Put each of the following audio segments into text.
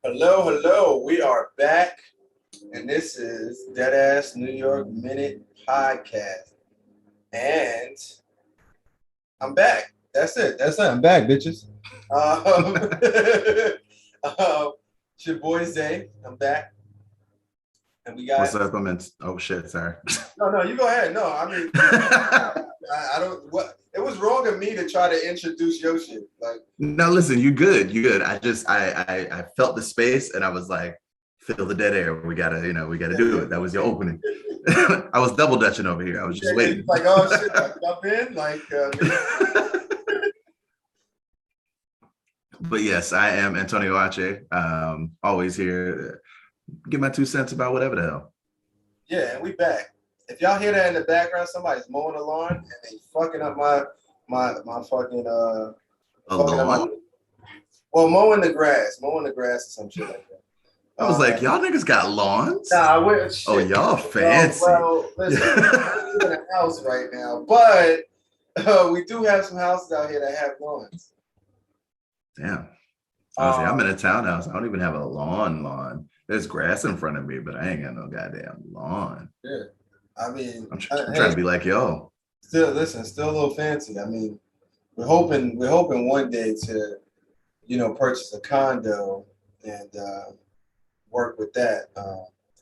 Hello, hello. We are back, and this is Deadass New York Minute Podcast. And I'm back. That's it. That's it. I'm back, bitches. Um, it's your boy Zay. I'm back, and we What's got. up? I'm in. Oh shit! Sorry. No, no, you go ahead. No, I mean, I don't. What it was wrong of me to try to introduce your shit. Like, No, listen. You good? You good? I felt the space, and I was like, feel the dead air. We gotta do it. That was your opening. I was double dutching over here. I was just yeah, waiting. like, oh shit, I jump in. Like, But yes, I am Antonio Ache. Always here. Give my 2 cents about whatever the hell. yeah, and we back. If y'all hear that in the background, somebody's mowing the lawn and they fucking up my fucking A fucking up my lawn? well mowing the grass or some shit like that. I was like, y'all niggas got lawns? Nah, we're Oh, shit. y'all fancy. Listen, I live in a house right now, but we do have some houses out here that have lawns. Damn. Honestly, I'm Um, in a townhouse. I don't even have a lawn. There's grass in front of me, but I ain't got no goddamn lawn. yeah, I mean, I'm trying hey, to be like yo. still a little fancy. I mean, we're hoping one day to purchase a condo and work with that.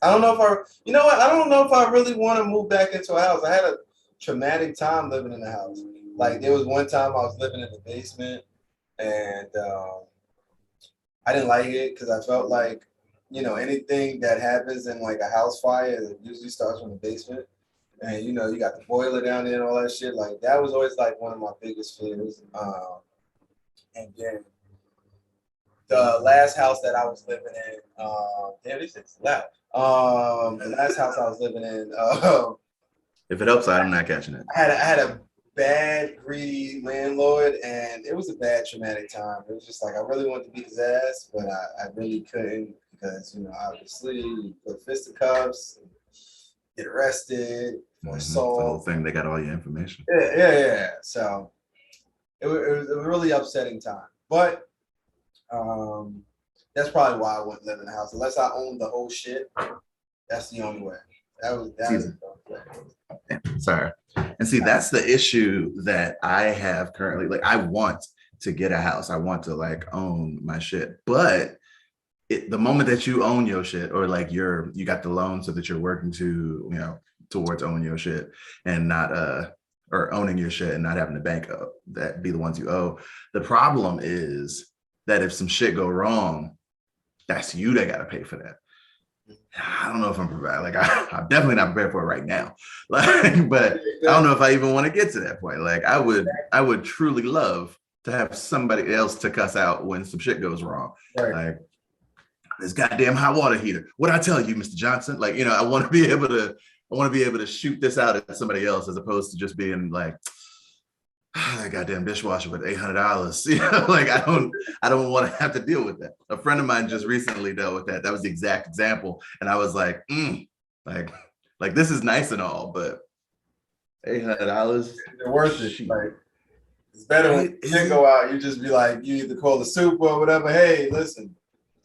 I don't know if I don't know if I really want to move back into a house. I had a traumatic time living in a house. Like there was one time I was living in the basement and I didn't like it because I felt like, anything that happens in like a house fire, it usually starts from the basement. And you got the boiler down there and all that shit. Like that was always like one of my biggest fears. And then the last house that I was living in, damn, this is loud. The last house I was living in, If it helps, I'm not catching it. I had a bad, greedy landlord, and it was a bad, traumatic time. It was just like I really wanted to beat his ass, but I really couldn't because obviously you put fisticuffs, get arrested for The whole assault. thing, they got all your information. Yeah. So it was a really upsetting time, but Um, that's probably why I wouldn't live in a house unless I owned the whole shit. That's the only way. That is See, the only way. sorry. And see, that's the issue that I have currently. Like, I want to get a house. I want to like own my shit. But the moment that you own your shit, or like you got the loan so that you're working to, towards owning your shit and not or owning your shit and not having the bank that be the ones you owe. The problem is that if some shit go wrong, that's you that got to pay for that. I don't know if I'm prepared. Like I'm definitely not prepared for it right now. Like, but I don't know if I even want to get to that point. Like I would truly love to have somebody else to cuss out when some shit goes wrong. Right. Like this goddamn hot water heater. What I tell you, Mr. Johnson? Like, I want to be able to shoot this out at somebody else as opposed to just being like, that goddamn dishwasher with $800. Like I don't want to have to deal with that. A friend of mine just recently dealt with that. That was the exact example, and I was like, like, like this is nice and all, but $800. They're worth it. Like it's better when shit go out. You just be like, you either call the super or whatever. Hey, listen,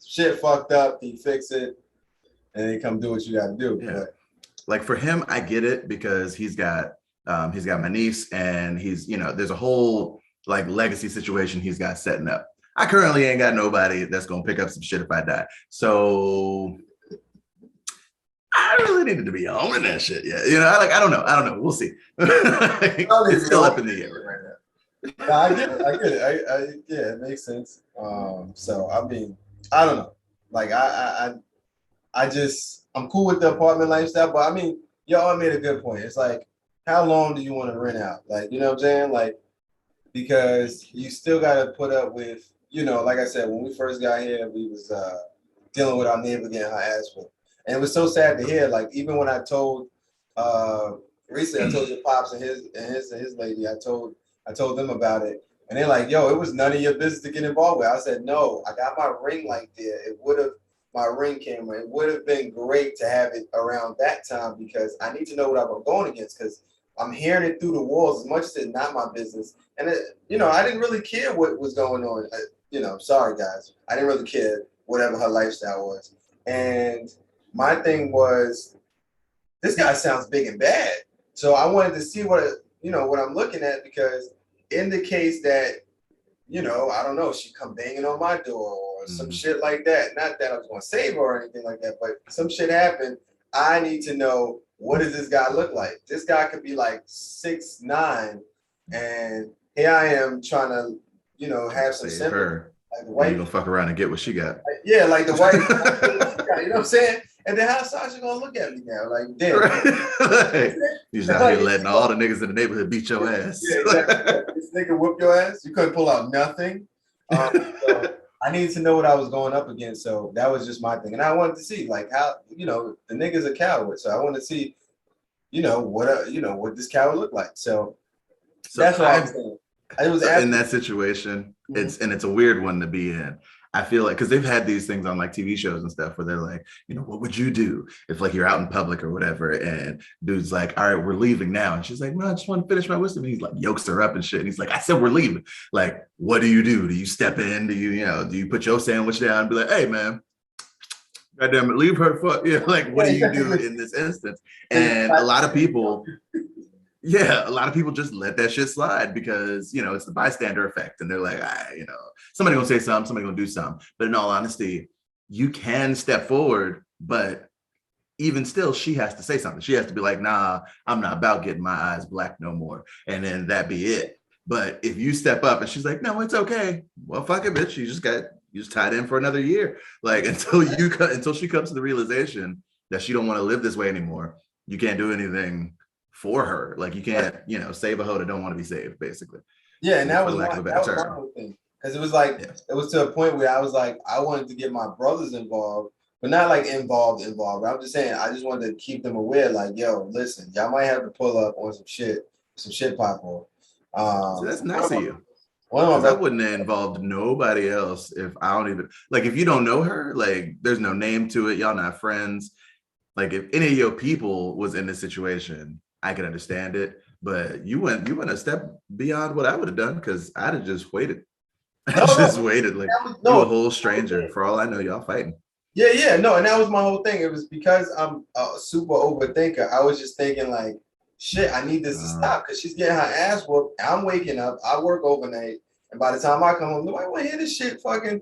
shit fucked up. Can you fix it? And then come do what you got to do. Yeah. But, Like for him, I get it because he's got my niece, and he's there's a whole like legacy situation he's got setting up. I currently ain't got nobody that's gonna pick up some shit if I die, so I really needed to be owning that shit. Yeah, I don't know. We'll see. It's still up in the air right now. No, I get it. Yeah, it makes sense. So I mean, I don't know. Like I'm cool with the apartment lifestyle, but I mean, y'all made a good point. It's like, how long do you want to rent out? Like, you know what I'm saying? Like, because you still got to put up with, like I said, when we first got here, we was dealing with our neighbor getting her ass whooped. And it was so sad to hear. Like, even when I told, recently I told your pops and his lady, I told them about it. And they're like, yo, it was none of your business to get involved with. I said, no, I got my ring light there. My ring camera. It would have been great to have it around that time because I need to know what I'm going against because I'm hearing it through the walls as much as it's not my business. And I didn't really care what was going on. Sorry guys, I didn't really care. whatever her lifestyle was. And my thing was, this guy sounds big and bad. So I wanted to see what I'm looking at, because in the case that, I don't know, she come banging on my door or some shit like that. Not that I was going to save her or anything like that, but some shit happened. I need to know, what does this guy look like? This guy could be like 6'9", and here I am trying to, have some Save sympathy. her. Like the white, you gonna fuck around and get what she got. yeah, like the white, you know what I'm saying? And then how's Sasha gonna look at me now? Like, damn. Right. You just out here letting all the niggas in the neighborhood beat your ass. Yeah, exactly. This nigga whoop your ass. You couldn't pull out nothing. So I needed to know what I was going up against. So that was just my thing. And I wanted to see, like, how, the nigga's a coward. So I wanted to see, what this coward looked like. So that's what I was saying. It was in that situation, it's a weird one to be in. I feel like, because they've had these things on like TV shows and stuff where they're like, what would you do if like you're out in public or whatever, and dude's like, all right, we're leaving now, and she's like, no, I just want to finish my wisdom, and he's like yokes her up and shit, and he's like, I said we're leaving. Like, what do? Do you step in? Do you put your sandwich down and be like, hey man, goddamn it, leave her fuck, like, what do you do in this instance? And a lot of people just let that shit slide because, it's the bystander effect. And they're like, somebody gonna say something, somebody gonna do something. But in all honesty, you can step forward, but even still, she has to say something. She has to be like, nah, I'm not about getting my eyes black no more. And then that be it. But if you step up and she's like, no, it's okay. Well, fuck it, bitch. You just tied in for another year. Like, until she comes to the realization that she don't want to live this way anymore, you can't do anything for her. Like, you can't, save a hoe that don't want to be saved, basically. Yeah, and that was my whole thing. Because it was like, it was to a point where I was like, I wanted to get my brothers involved, but not like involved. I'm just saying, I just wanted to keep them aware, like, yo, listen, y'all might have to pull up on some shit pop off. So that's nice of you. I wouldn't have involved nobody else if I don't even, like, if you don't know her, like, there's no name to it, y'all not friends. Like, if any of your people was in this situation, I could understand it, but you went a step beyond what I would have done, because I'd have just waited. Waited, like, you're a whole stranger. For all I know, y'all fighting. Yeah, no, and that was my whole thing. It was because I'm a super overthinker. I was just thinking, like, shit, I need this to stop, because she's getting her ass whooped. I'm waking up. I work overnight, and by the time I come home, nobody want to hear this shit fucking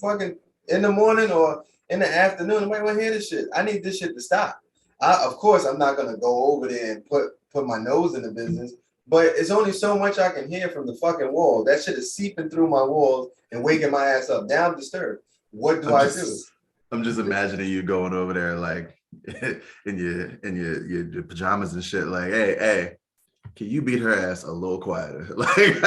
fucking in the morning or in the afternoon. Nobody want to hear this shit. I need this shit to stop. Of course, I'm not gonna go over there and put my nose in the business, but it's only so much I can hear from the fucking wall. That shit is seeping through my walls and waking my ass up. Now I'm disturbed. What do I do? I'm just imagining you going over there like in your pajamas and shit. Like, hey, can you beat her ass a little quieter? Like,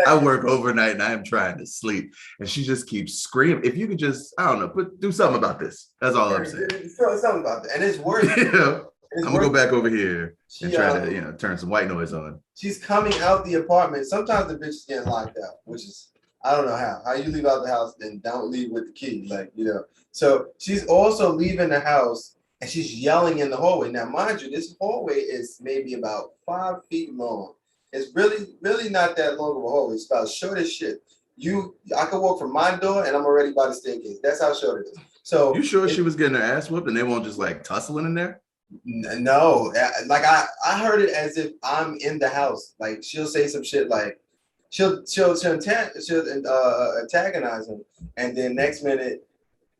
I work overnight and I am trying to sleep, and she just keeps screaming. If you could just, I don't know, do something about this. That's all I'm saying. Something about that, and it's worse. I'm gonna go back over here and try to, turn some white noise on. She's coming out the apartment. Sometimes the bitch is getting locked out, which is, I don't know how you leave out the house and don't leave with the key, like, So she's also leaving the house and she's yelling in the hallway. Now, mind you, this hallway is maybe about 5 feet long. It's really, really not that long of a hallway. It's about short as shit. I could walk from my door and I'm already by the staircase. That's how short it is. So you sure she was getting her ass whooped and they won't just like tussling in there? No, like I heard it as if I'm in the house. Like, she'll say some shit like she'll antagonize him, and then next minute,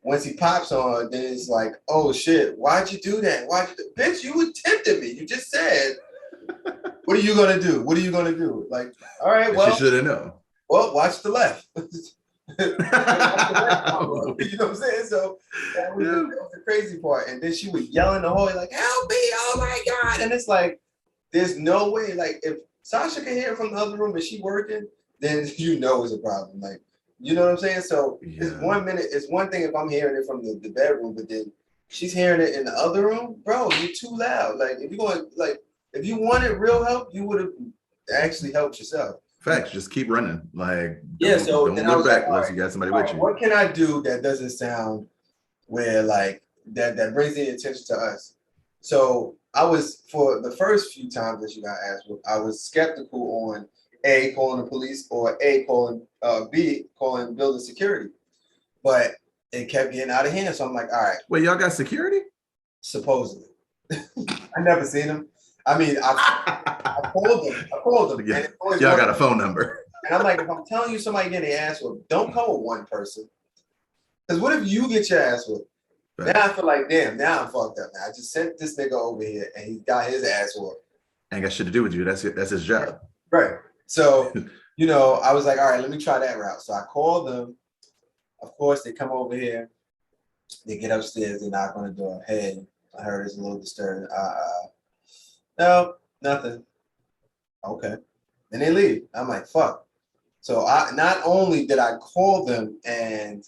once he pops on, then it's like, oh shit, why'd you do that? Bitch, you tempted me. You just said, what are you gonna do? What are you gonna do? Like, all right, well, she should have known. Well, watch the left. You know what I'm saying? So that was the crazy part. And then she would yell in the hallway like, help me, oh my God. And it's like, there's no way, like, if Sasha can hear it from the other room and she working, then it's a problem. Like, you know what I'm saying? So it's one thing if I'm hearing it from the bedroom, but then she's hearing it in the other room, bro, you're too loud. Like, if you wanted real help, you would have actually helped yourself. Facts, just keep running. Like, so don't look back unless you got somebody with you. What can I do that doesn't sound where, like, that brings the attention to us? So I was, for the first few times that you got asked, I was skeptical on A, calling the police, or B, calling building security. but it kept getting out of hand. So I'm like, all right, Wait, y'all got security? supposedly. I never seen him. I mean, I called them. I called them, Yeah. and it's always Y'all one got a person. phone number. And I'm like, if I'm telling you somebody getting their ass whooped, don't call with one person. Because what if you get your ass whooped? Right. Now I feel like, damn, now I'm fucked up. Now I just sent this nigga over here, and he got his ass whooped. Ain't got shit to do with you. That's his job. Right. So, I was like, all right, let me try that route. So I called them. Of course, they come over here. They get upstairs. They knock on the door. Hey, I heard it's a little disturbing. No, nothing. Okay. And they leave. I'm like, fuck. So I not only did I call them and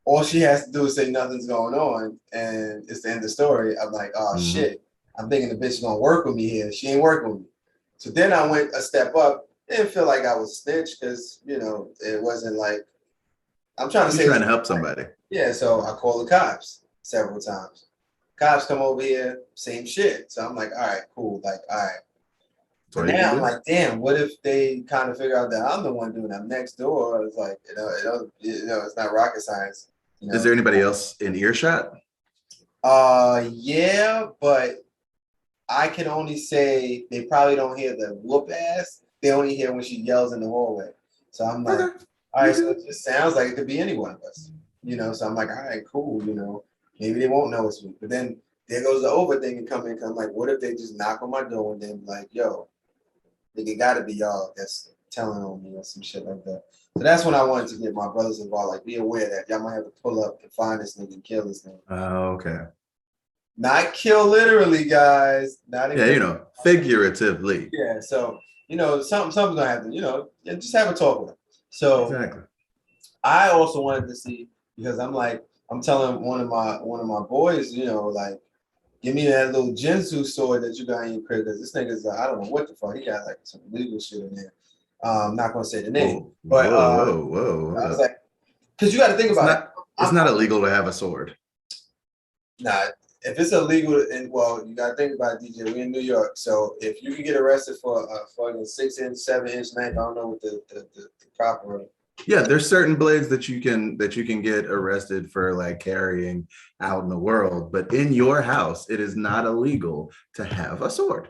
all she has to do is say nothing's going on and it's the end of the story. I'm like, oh shit. I'm thinking the bitch is gonna work with me here. She ain't working with me. So then I went a step up. Didn't feel like I was snitched because it wasn't like I'm trying to You're say trying to help somebody. Yeah, so I called the cops several times. Cops come over here, same shit. So I'm like, all right, cool. Like, all right. That's But all you can now I'm do. like, damn, what if they kind of figure out that I'm the one doing that next door? It's like, it's not rocket science. Is there anybody else in earshot? Yeah, but I can only say they probably don't hear the whoop ass. They only hear when she yells in the hallway. So I'm like, Okay. all right, so it just sounds like it could be any one of us. So I'm like, all right, cool, maybe they won't know it's me. But then there goes the overthinking coming. I'm like, what if they just knock on my door and then be like, yo, it gotta be y'all that's telling on me or some shit like that. So that's when I wanted to get my brothers involved. Like, be aware that y'all might have to pull up and find this nigga and kill this nigga. Okay. Not kill literally, guys. Not Yeah, even. figuratively. Yeah. So something's gonna happen. Just have a talk with him. So Exactly. I also wanted to see because I'm telling one of my boys, like, give me that little Jinzu sword that you got in your crib because this nigga's I don't know what the fuck he got like some legal shit in there. I'm not gonna say the name, Whoa, but whoa. I was like, because you got to think about it. It's not illegal to have a sword. Nah, if it's illegal, and well, you got to think about it, DJ. We in New York, so if you can get arrested for a fucking 6-inch, 7-inch knife, I don't know what the proper. Yeah, there's certain blades that you can get arrested for like carrying out in the world, but in your house, it is not illegal to have a sword.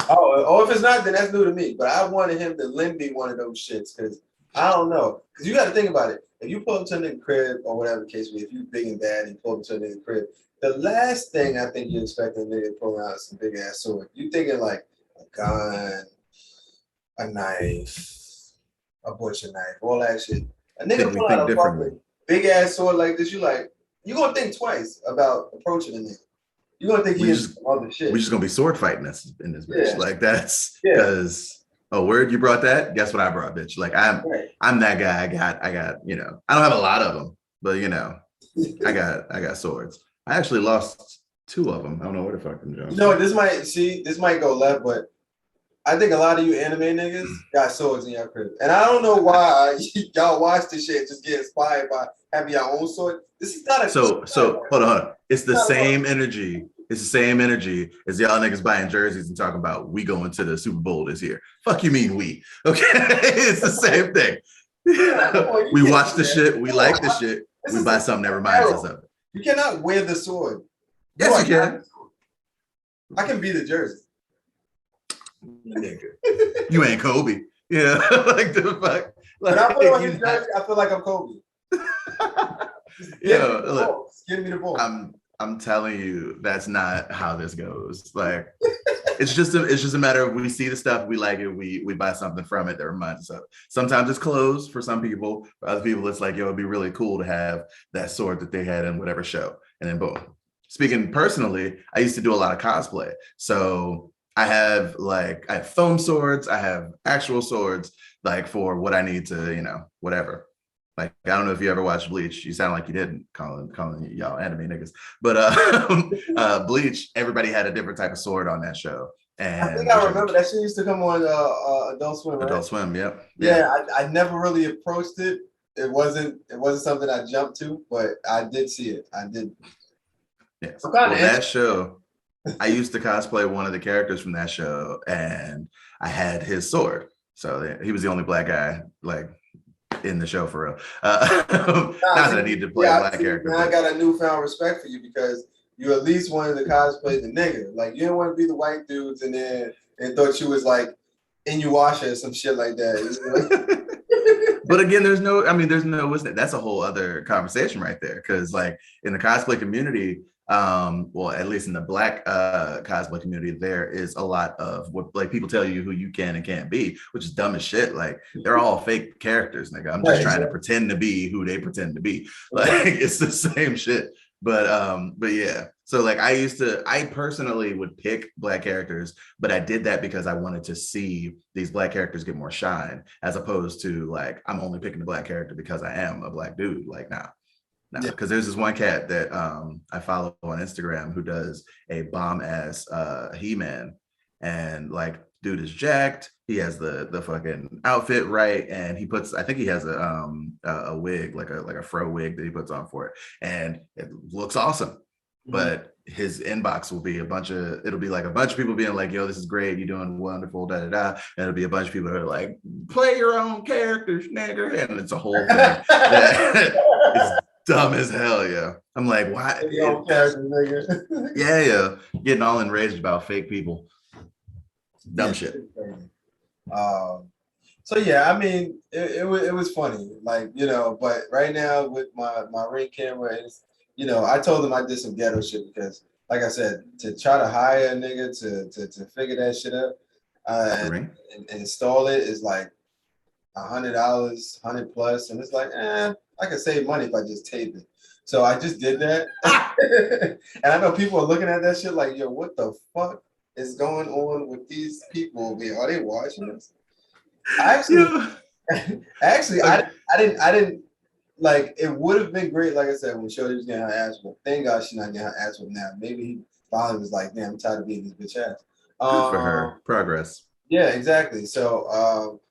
Oh, if it's not, then that's new to me. But I wanted him to lend me one of those shits because I don't know. Because you got to think about it. If you pull up to a nigga crib or whatever the case be, if you big and bad and you pull up to a nigga crib, the last thing I think you expect a nigga to pull out is some big ass sword. You thinking like a gun, a knife, a butcher knife, all that shit. A nigga pull Think out a differently. fucking big ass sword like this, you gonna think twice about approaching a nigga. You gonna think he's some other shit. We just gonna be sword fighting this in this bitch. Yeah. Like that's because word you brought that. Guess what I brought, bitch? Like I'm that guy. I got I don't have a lot of them, but I got swords. I actually lost 2 of them. I don't know where the fuck them go. This might go left, but I think a lot of you anime niggas got swords in your crib. And I don't know why y'all watch this shit and just get inspired by having your own sword. This is not a so hold on. It's the same energy. It's the same energy as y'all niggas buying jerseys and talking about we going to the Super Bowl this year. Fuck you mean we? Okay, it's the same thing. We watch the shit. We like the shit. We buy something that reminds us of it. You cannot wear the sword. Yes, you can. I can be the jersey. Nigga, you ain't Kobe. Like the fuck. Like, when I put on his jersey, I feel like I'm Kobe. Look, give me the ball. I'm telling you, that's not how this goes. Like, it's just a matter of we see the stuff, we like it, we buy something from it that reminds us of it. Sometimes it's clothes for some people. For other people, it's like, yo, it'd be really cool to have that sword that they had in whatever show. And then boom. Speaking personally, I used to do a lot of cosplay. So I have foam swords, I have actual swords, like for what I need to, whatever. Like, I don't know if you ever watched Bleach. You sound like you didn't, calling y'all anime niggas. But Bleach, everybody had a different type of sword on that show. And I think I remember that shit used to come on Adult Swim, right? Adult Swim, yep. Yeah, I never really approached it. It wasn't something I jumped to, but I did see it. I did. Yeah. Well, that show, I used to cosplay one of the characters from that show, and I had his sword. So he was the only black guy, like, in the show for real. Not that I need to play a black character. Now I got a newfound respect for you because you at least wanted to cosplay the nigga. Like you didn't want to be the white dudes and thought you was like Inuyasha or some shit like that. But again, there's no, that's a whole other conversation right there. Cause like in the cosplay community, well, at least in the black cosplay community, there is a lot of what like people tell you who you can and can't be, which is dumb as shit. Like they're all fake characters, nigga. I'm just trying to pretend to be who they pretend to be. Like it's the same shit. But yeah. So like I personally would pick black characters, but I did that because I wanted to see these black characters get more shine, as opposed to like I'm only picking the black character because I am a black dude. Like now. No, because there's this one cat that I follow on Instagram who does a bomb ass He-Man, and like dude is jacked. He has the fucking outfit right, and he puts, I think he has a wig, like a fro wig that he puts on for it, and it looks awesome. But his inbox will be it'll be like a bunch of people being like, yo, this is great, you're doing wonderful, da da da. And it'll be a bunch of people that are like, play your own characters, nigga. And it's a whole thing. It's dumb as hell, yeah. I'm like, why? Your own character, nigga. Yeah. Getting all enraged about fake people. Dumb shit. So yeah, I mean, it was funny, like, you know, but right now with my Ring camera, it's, you know, I told them I did some ghetto shit because, like I said, to try to hire a nigga to figure that shit up and install it is like $100, $100 plus, and it's like, I could save money if I just tape it. So I just did that, and I know people are looking at that shit like, yo, what the fuck is going on with these people? Are they watching this? I didn't. Like, it would have been great, like I said, when Shorty was getting her ass whooped. Thank God she's not getting her ass whooped now. Maybe he finally was like, damn, I'm tired of being this bitch ass. Good for her. Progress. Yeah, exactly. So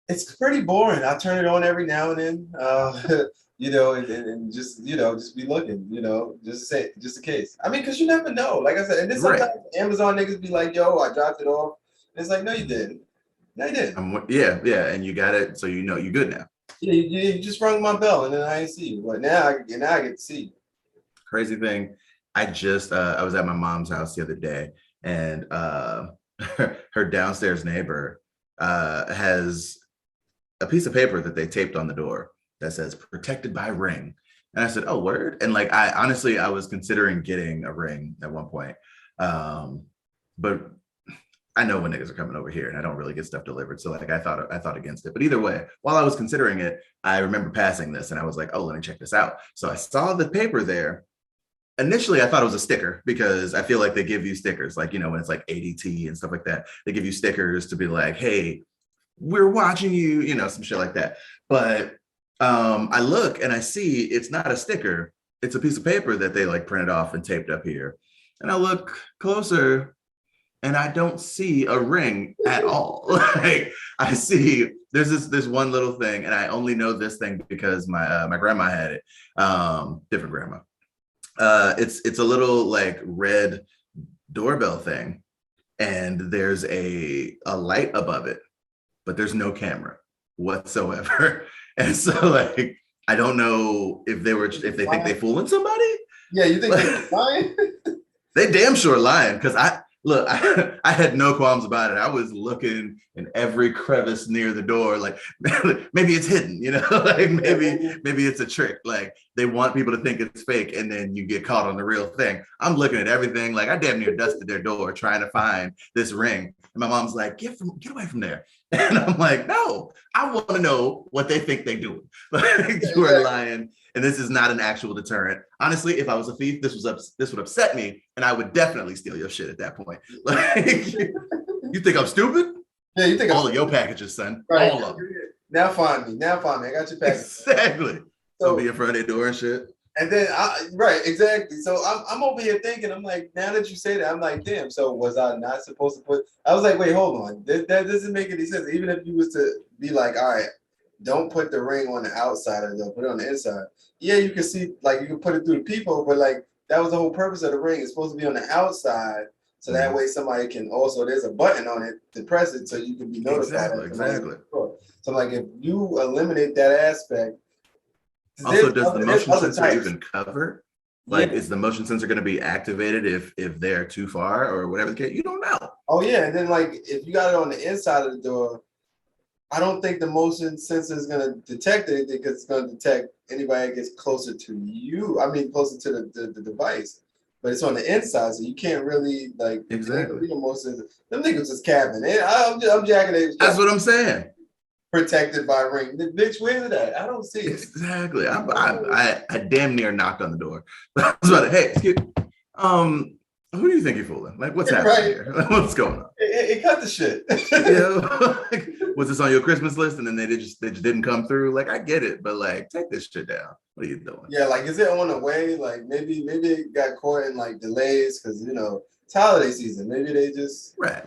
it's pretty boring. I turn it on every now and then, you know, and just, you know, just be looking, you know, just in case. I mean, because you never know. Like I said, and then sometimes Amazon niggas be like, yo, I dropped it off. And it's like, no, you didn't. No, you didn't. Yeah, and you got it, so you know you're good now. Yeah, you just rung my bell and then I didn't see you. But now I get to see you. Crazy thing, I just I was at my mom's house the other day, and her downstairs neighbor has a piece of paper that they taped on the door that says "protected by Ring," and I said, "Oh, word!" And like I was considering getting a ring at one point, but I know when niggas are coming over here and I don't really get stuff delivered. So like I thought against it. But either way, while I was considering it, I remember passing this and I was like, oh, let me check this out. So I saw the paper there. Initially, I thought it was a sticker because I feel like they give you stickers, like, you know, when it's like ADT and stuff like that, they give you stickers to be like, hey, we're watching you, you know, some shit like that. But I look and I see it's not a sticker. It's a piece of paper that they like printed off and taped up here. And I look closer and I don't see a ring at all. Like I see there's this one little thing, and I only know this thing because my grandma had it. Different grandma. It's a little like red doorbell thing, and there's a light above it, but there's no camera whatsoever. And so like I don't know if they think they fooling somebody. Yeah, you think they're lying? They damn sure lying, because I had no qualms about it. I was looking in every crevice near the door, like maybe it's hidden, you know, like maybe it's a trick. Like they want people to think it's fake, and then you get caught on the real thing. I'm looking at everything. Like I damn near dusted their door trying to find this ring, and my mom's like, "Get away from there!" And I'm like, "No, I want to know what they think they're doing. Like you are lying." And this is not an actual deterrent. Honestly, if I was a thief, this would upset me, and I would definitely steal your shit at that point. Like, you think I'm stupid? Yeah, you think all of your packages, son. Right. All of them. Now find me. I got your package. Exactly. So be in front of their door and shit. And then right, exactly. So I'm over here thinking, I'm like, now that you say that, I'm like, damn. So was I not supposed to put? I was like, wait, hold on. That doesn't make any sense. Even if you was to be like, all right, don't put the ring on the outside, or don't put it on the inside. Yeah, you can see, like, you can put it through the peephole, but like that was the whole purpose of the ring. It's supposed to be on the outside, so that way somebody can also, there's a button on it to press it, so you can be notified. Exactly. So like, if you eliminate that aspect, Also, does the there's motion other sensor types. even cover? Yeah. Like, is the motion sensor going to be activated if they're too far or whatever the case? You don't know. Oh yeah, and then like if you got it on the inside of the door, I don't think the motion sensor is gonna detect anything because it's gonna detect anybody that gets closer to you. I mean, closer to the device. But it's on the inside, so you can't really like Exactly. you know, motion sensor. Them niggas is capping. I'm jacking it. That's what I'm saying. Protected by ring. Bitch, where's it at? I don't see it. Exactly. I damn near knocked on the door. I was about to, hey, excuse, who do you think you're fooling? Like, what's happening Right. here? What's going on? It cut the shit. Like, was this on your Christmas list and then they just didn't come through? Like, I get it, but like, take this shit down. What are you doing? Yeah, like, is it on the way? Like, maybe it got caught in like delays because you know it's holiday season. Maybe they just Right.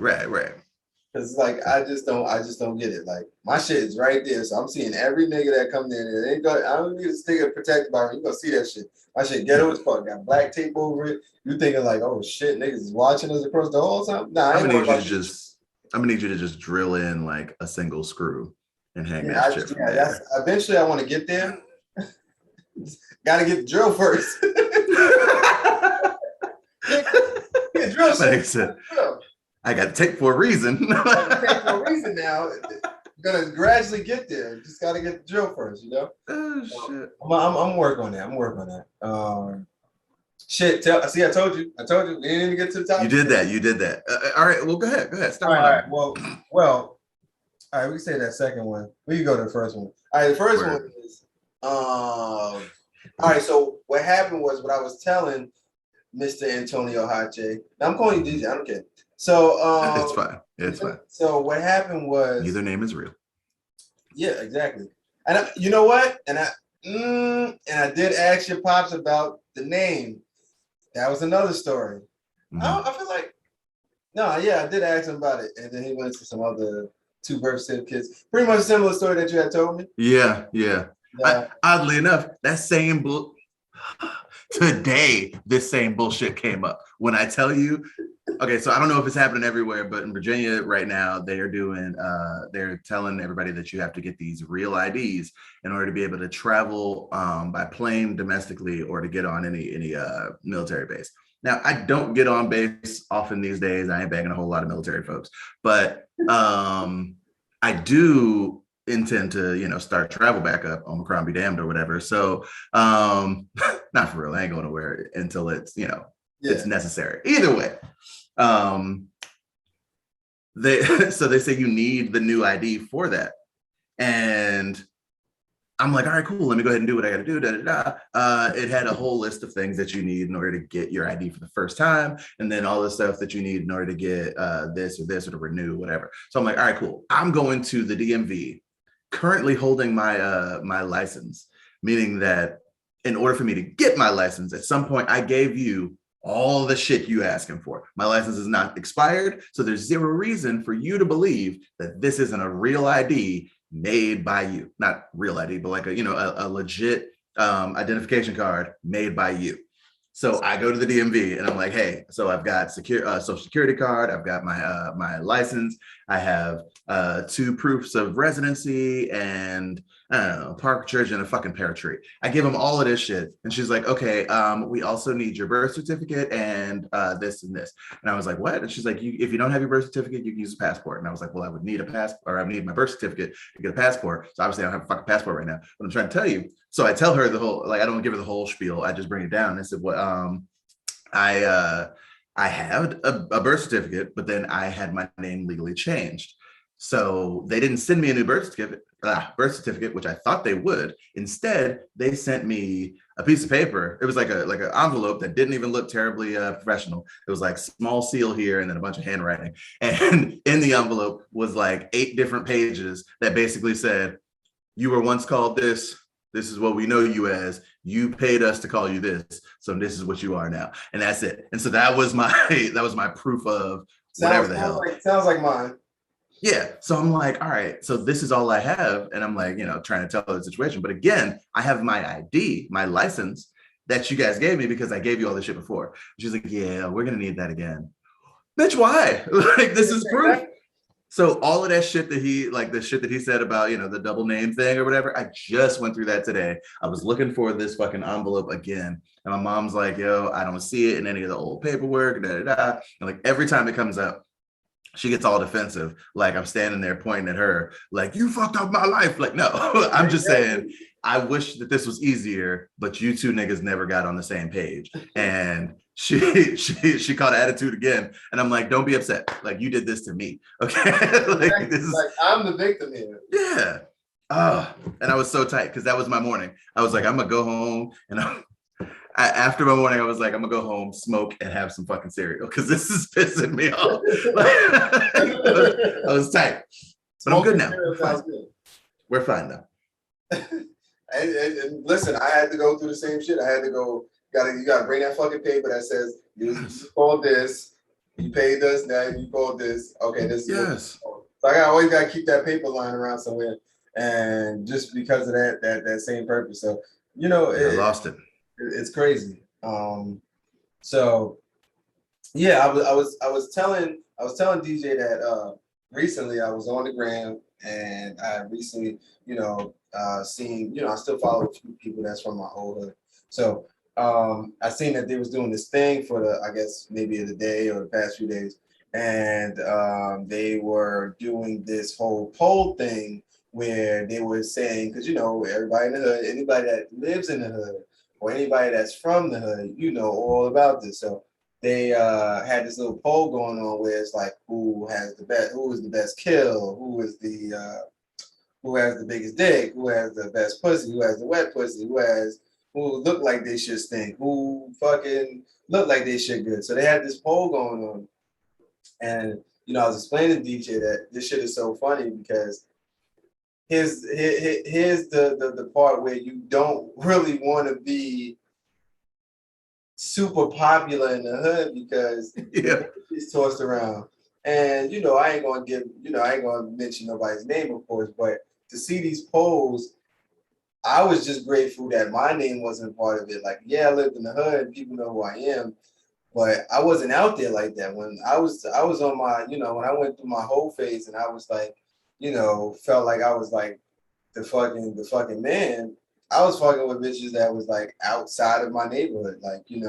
because like I just don't get it. Like my shit is right there, so I'm seeing every nigga that comes in and they go. I don't need to stick it protected by me. You gonna see that shit. My shit ghetto as fuck. Got black tape over it. You thinking like, oh shit, niggas is watching us across the hall or something? Nah, I I'm ain't gonna worried need you about to I'm gonna need you to just drill in like a single screw and hang that shit from that's there. eventually I want to get there. Got to get the drill first. Get drill Like I said, I got tape for a reason. Take for a reason now. Gonna gradually get there. Just gotta get the drill first, you know. Oh shit! I'm working on that. I'm working on that. Shit. See, I told you. We didn't even get to the top. You did that. All right. Well, go ahead. Start. All right. Well. All right. We can say that second one. We can go to the first one. All right. The first one is. All right. So what happened was what I was telling Mr. Antonio Hache. Now I'm calling you DJ. I don't care. So it's fine. It's fine. So what happened was neither name is real. Yeah, exactly. And you know what? And I did ask your pops about the name. That was another story. Mm-hmm. I feel like I did ask him about it, and then he went to some other 2 birth certificates. Pretty much similar story that you had told me. Yeah. Oddly enough, that same today, this same bullshit came up. When I tell you, okay, so I don't know if it's happening everywhere, but in Virginia right now, they're telling everybody that you have to get these real IDs in order to be able to travel by plane domestically or to get on any military base. Now, I don't get on base often these days. I ain't banging a whole lot of military folks, but I do intend to, start travel back up, Omicron be damned or whatever. So not for real, I ain't going nowhere until it's, it's necessary. Either way. They say you need the new ID for that. And I'm like, all right, cool. Let me go ahead and do what I got to do. It had a whole list of things that you need in order to get your ID for the first time. And then all the stuff that you need in order to get this or to renew, whatever. So I'm like, all right, cool. I'm going to the DMV, currently holding my my license, meaning that in order for me to get my license, at some point I gave you all the shit you asking for. My license is not expired, so there's zero reason for you to believe that this isn't a real ID made by you. Not real ID, but like a legit identification card made by you. So I go to the DMV and I'm like, hey, so I've got social security card, I've got my my license, I have 2 proofs of residency, and I don't know, park church and a fucking pear tree. I give them all of this shit. And she's like, okay, we also need your birth certificate and this and this. And I was like, what? And she's like, if you don't have your birth certificate, you can use a passport. And I was like, well, I would need a passport, or I would need my birth certificate to get a passport. So obviously I don't have a fucking passport right now. But I'm trying to tell you. So I tell her the whole, like, I don't give her the whole spiel. I just bring it down. And I said, what, I had a birth certificate, but then I had my name legally changed. So they didn't send me a new birth certificate, which I thought they would. Instead, they sent me a piece of paper. It was like an envelope that didn't even look terribly professional. It was like small seal here and then a bunch of handwriting. And in the envelope was like 8 different pages that basically said, you were once called this. This is what we know you as. You paid us to call you this. So this is what you are now. And that's it. And so that was my proof of whatever the hell. Sounds like mine. Yeah. So I'm like, all right, so this is all I have. And I'm like, trying to tell her the situation. But again, I have my ID, my license that you guys gave me because I gave you all this shit before. She's like, yeah, we're going to need that again. Bitch, why? Like, this is proof. So all of that shit that he like the shit that he said about the double name thing or whatever, I just went through that today. I was looking for this fucking envelope again, and my mom's like, "Yo, I don't see it in any of the old paperwork." Da, da, da. And like every time it comes up, she gets all defensive. Like I'm standing there pointing at her, like you fucked up my life. Like no, I'm just saying. I wish that this was easier, but you two niggas never got on the same page. And she caught attitude again, and I'm like, don't be upset. Like you did this to me, okay? Like this is like I'm the victim here. yeah. And I was so tight because that was my morning. I was like, I'm gonna go home, and after my morning, I was like, I'm gonna go home, smoke, and have some fucking cereal because this is pissing me off. I was tight, but I'm good now. We're fine now. And listen, I had to go through the same shit. I had to go. You gotta bring that fucking paper that says you called this, you paid us, now you called this. Okay, this. Yes. So I always gotta keep that paper lying around somewhere, and just because of that same purpose. So I lost it. It's crazy. So yeah, I was telling DJ that recently I was on the gram and I recently seen I still follow a few people that's from my old hood. So I seen that they was doing this thing for I guess maybe the day or the past few days, and they were doing this whole poll thing where they were saying, because everybody in the hood, anybody that lives in the hood or anybody that's from the hood, all about this. So they had this little poll going on where it's like who is the best kill, who has the biggest dick, who has the best pussy, who has the wet pussy, who look like they should stink, who fucking look like they should good. So they had this poll going on, and I was explaining to DJ that this shit is so funny because here's the part where you don't really want to be super popular in the hood because it's tossed around. And I ain't gonna mention nobody's name, of course, but to see these polls, I was just grateful that my name wasn't part of it. Like, yeah, I lived in the hood, people know who I am, but I wasn't out there like that. When I was on my, when I went through my whole phase and I was like, felt like I was like the fucking man. I was fucking with bitches that was like outside of my neighborhood. Like, you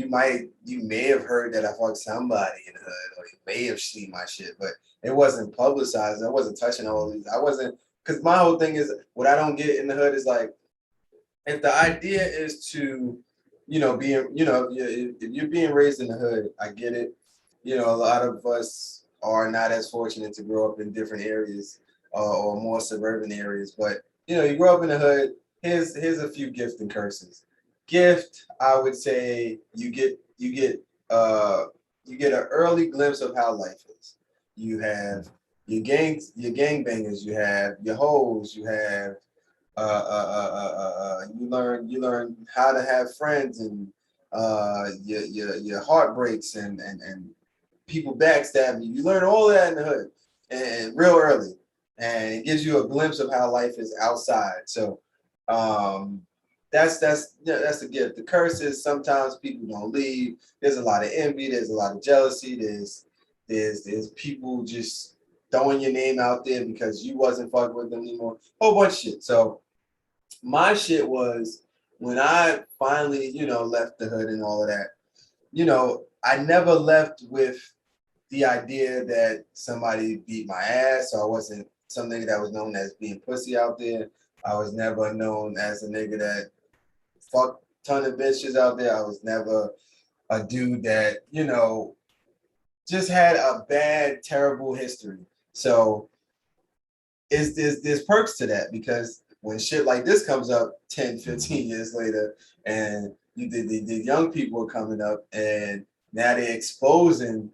may have heard that I fucked somebody in the hood, or you may have seen my shit, but it wasn't publicized. I wasn't touching all these. I wasn't, because my whole thing is what I don't get in the hood is like, if the idea is to, if you're being raised in the hood, I get it. A lot of us are not as fortunate to grow up in different areas or more suburban areas, but you grow up in the hood. Here's a few gifts and curses. Gift, I would say you get an early glimpse of how life is. You have your gangbangers, you have your hoes, you have you learn how to have friends and your heartbreaks and people backstab you. You learn all that in the hood and real early, and it gives you a glimpse of how life is outside. So that's the gift. The curse is sometimes people don't leave. There's a lot of envy. There's a lot of jealousy. There's people just throwing your name out there because you wasn't fucking with them anymore. Whole bunch of shit. So my shit was when I finally, left the hood and all of that, I never left with the idea that somebody beat my ass. So I wasn't some nigga that was known as being pussy out there. I was never known as a nigga that fucked ton of bitches out there. I was never a dude that, just had a bad, terrible history. So there's perks to that because when shit like this comes up 10, 15 years later, and the young people are coming up and now they're exposing,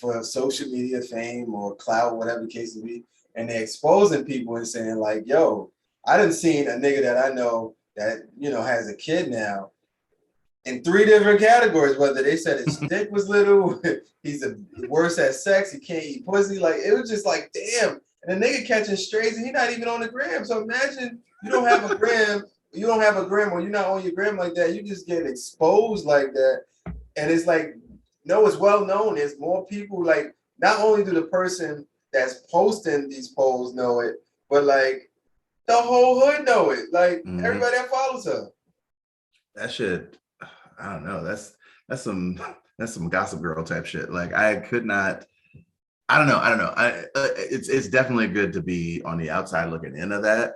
for social media fame or clout, whatever the case may be, and they're exposing people and saying like, yo, I done seen a nigga that I know that, has a kid now in 3 different categories, whether they said his dick was little, he's worse at sex, he can't eat pussy. Like, it was just like, damn. And the nigga catching strays and he not even on the gram. So imagine you don't have a gram, or you're not on your gram like that. You just get exposed like that. And it's like, no, it's well known. There's more people like not only do the person that's posting these polls know it, but like the whole hood know it. Like everybody that follows her. That shit, I don't know. That's some Gossip Girl type shit. Like I could not. I don't know. It's definitely good to be on the outside looking into that.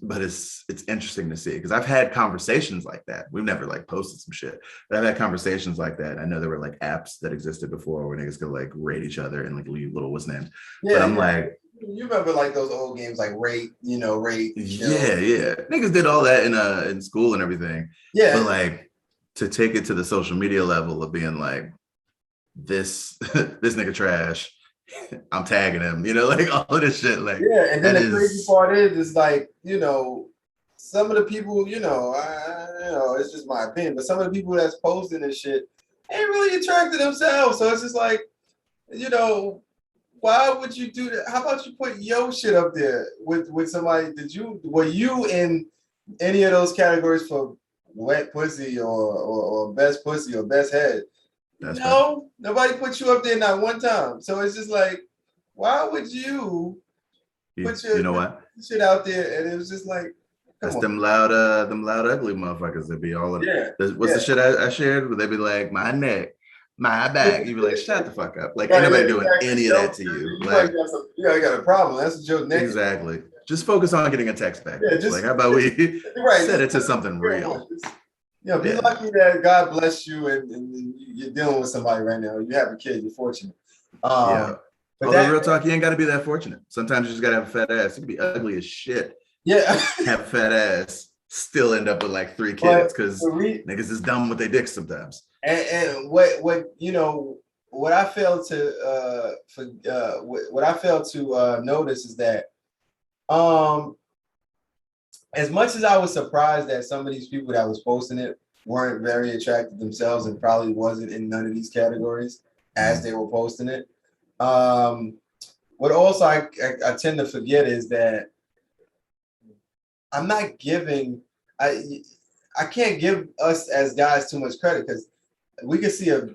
But it's interesting to see because I've had conversations like that. We've never like posted some shit, but I've had conversations like that. I know there were like apps that existed before where niggas could like rate each other and like leave little what's named. Yeah, but I'm like, you remember like those old games like rate, rate. Yeah. Niggas did all that in school and everything. Yeah. But like to take it to the social media level of being like this this nigga trash. I'm tagging him, like all of this shit. Like, yeah, and then the crazy part is like, some of the people, it's just my opinion, but some of the people that's posting this shit ain't really attracted themselves. So it's just like, why would you do that? How about you put your shit up there with somebody? Were you in any of those categories for wet pussy or best pussy or best head? No, nobody put you up there not one time. So it's just like, why would you put your shit out there? And it was just like, that's them loud ugly motherfuckers that be all of what's the shit I shared? Where they be like, my neck, my back. You be like, shut the fuck up. Like, ain't nobody doing any of that to you. Like, you got a problem. That's your neck. Exactly. Just focus on getting a text back. Like, how about we set it to something real? Be lucky that God bless you and you're dealing with somebody right now. You have a kid, you're fortunate. But although real talk, you ain't got to be that fortunate. Sometimes you just got to have a fat ass. You can be ugly as shit. Yeah. Have a fat ass, still end up with like 3 kids because niggas is dumb with their dicks sometimes. And what I failed to notice is that as much as I was surprised that some of these people that was posting it weren't very attractive themselves and probably wasn't in none of these categories as they were posting it. What also I tend to forget is that I'm not giving, I can't give us as guys too much credit because we could see a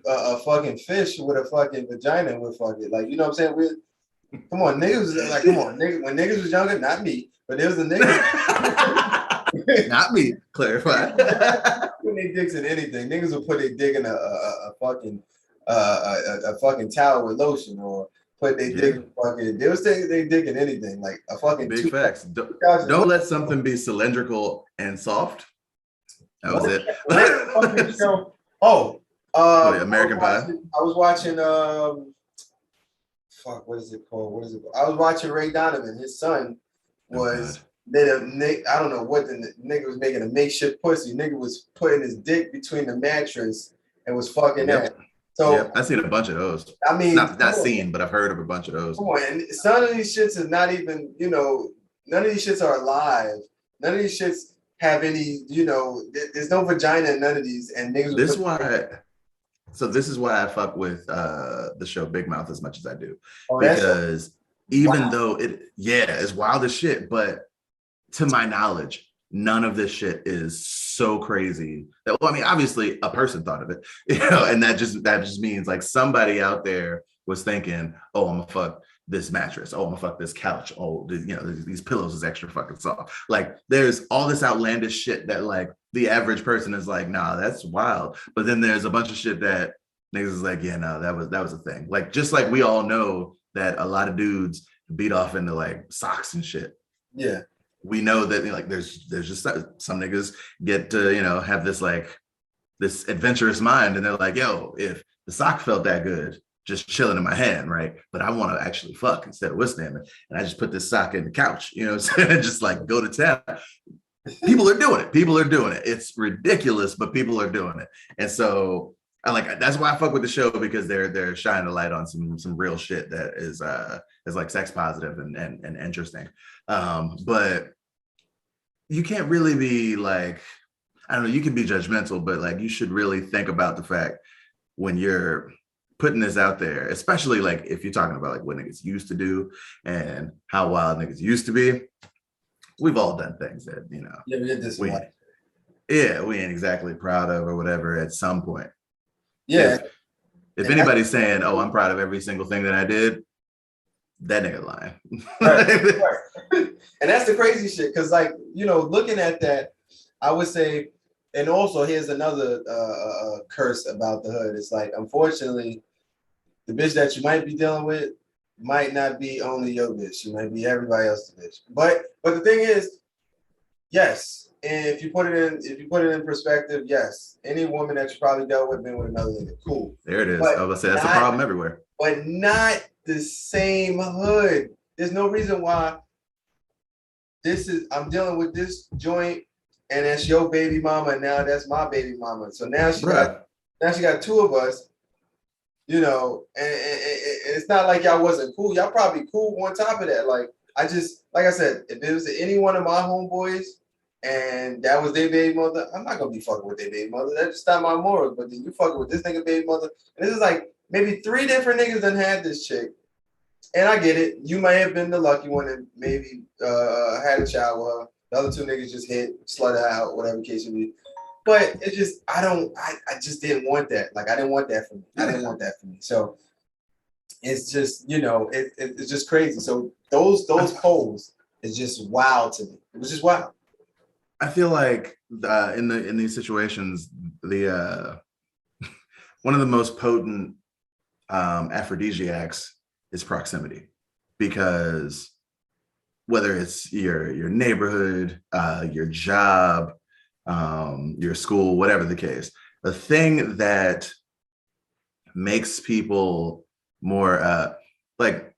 fucking fish with a fucking vagina and we'll fuck it. Like, you know what I'm saying? Come on, niggas, when niggas was younger, not me, but there was a nigga. Not me, clarify. Putting their dicks in anything. Niggas will put their dick in a fucking towel with lotion or put their dick in fucking, they was taking their dick in anything, like a fucking big facts. Don't let something be cylindrical and soft. That was it. American Pie. I was watching what is it called? I was watching Ray Donovan. His son was I don't know what the nigga was making a makeshift pussy. Nigga was putting his dick between the mattress and was fucking that. So I've seen a bunch of those. I mean, not seen, but I've heard of a bunch of those. Come on, and some of these shits is not even, none of these shits are alive. None of these shits have any, there's no vagina in none of these. And niggas. This is why I fuck with the show Big Mouth as much as I do, because even though it's wild as shit, but to my knowledge, none of this shit is so crazy that, well, I mean, obviously a person thought of it, and that just means like somebody out there was thinking, oh, I'm gonna fuck this mattress. Oh, I'm gonna fuck this couch. Oh, these pillows is extra fucking soft. Like there's all this outlandish shit that like the average person is like, nah, that's wild. But then there's a bunch of shit that niggas is like, yeah, no, that was a thing. Like, just like we all know that a lot of dudes beat off into like socks and shit. Yeah. We know that like there's just some niggas get to, have this like this adventurous mind and they're like, yo, if the sock felt that good, just chilling in my hand, right? But I want to actually fuck instead of whistling. And I just put this sock in the couch, you know what I'm saying? Just like go to town. People are doing it. It's ridiculous, but people are doing it. And so that's why I fuck with the show, because they're shining a light on some real shit that is like sex positive and interesting. But you can't really be like, I don't know, you can be judgmental, but like you should really think about the fact when you're putting this out there, especially like if you're talking about like what niggas used to do and how wild niggas used to be. We've all done things that, we did this we ain't exactly proud of or whatever at some point. Yeah. If And that's anybody's saying, "Oh, I'm proud of every single thing that I did," that nigga lying. right, right. And that's the crazy shit. Cause like, looking at that, I would say, and also here's another curse about the hood. It's like, unfortunately, the bitch that you might be dealing with might not be only your bitch. She might be everybody else's bitch. But the thing is, yes. And if you put it in perspective, yes. Any woman that you probably dealt with been with another nigga, cool. There it is. But I was gonna say that's a not, problem everywhere. but not the same hood. There's no reason why I'm dealing with this joint and that's your baby mama, and now that's my baby mama. So now she Bruh. got two of us, and it's not like y'all wasn't cool. Y'all probably cool on top of that. Like I said, if it was any one of my homeboys and that was their baby mother, I'm not gonna be fucking with their baby mother. That's just not my morals. But then you fucking with this nigga baby mother, and this is like maybe 3 different niggas done had this chick. And I get it. You might have been the lucky one and maybe had a child with her. The other 2 niggas just hit, slut her out, whatever case it be. But it just, I just didn't want that. Like, I didn't want that for me. I didn't want that for me. So it's just, it's just crazy. So those polls is just wild to me. It was just wild. I feel like in these situations, the one of the most potent aphrodisiacs is proximity, because whether it's your neighborhood, your job, your school, whatever the case, the thing that makes people more like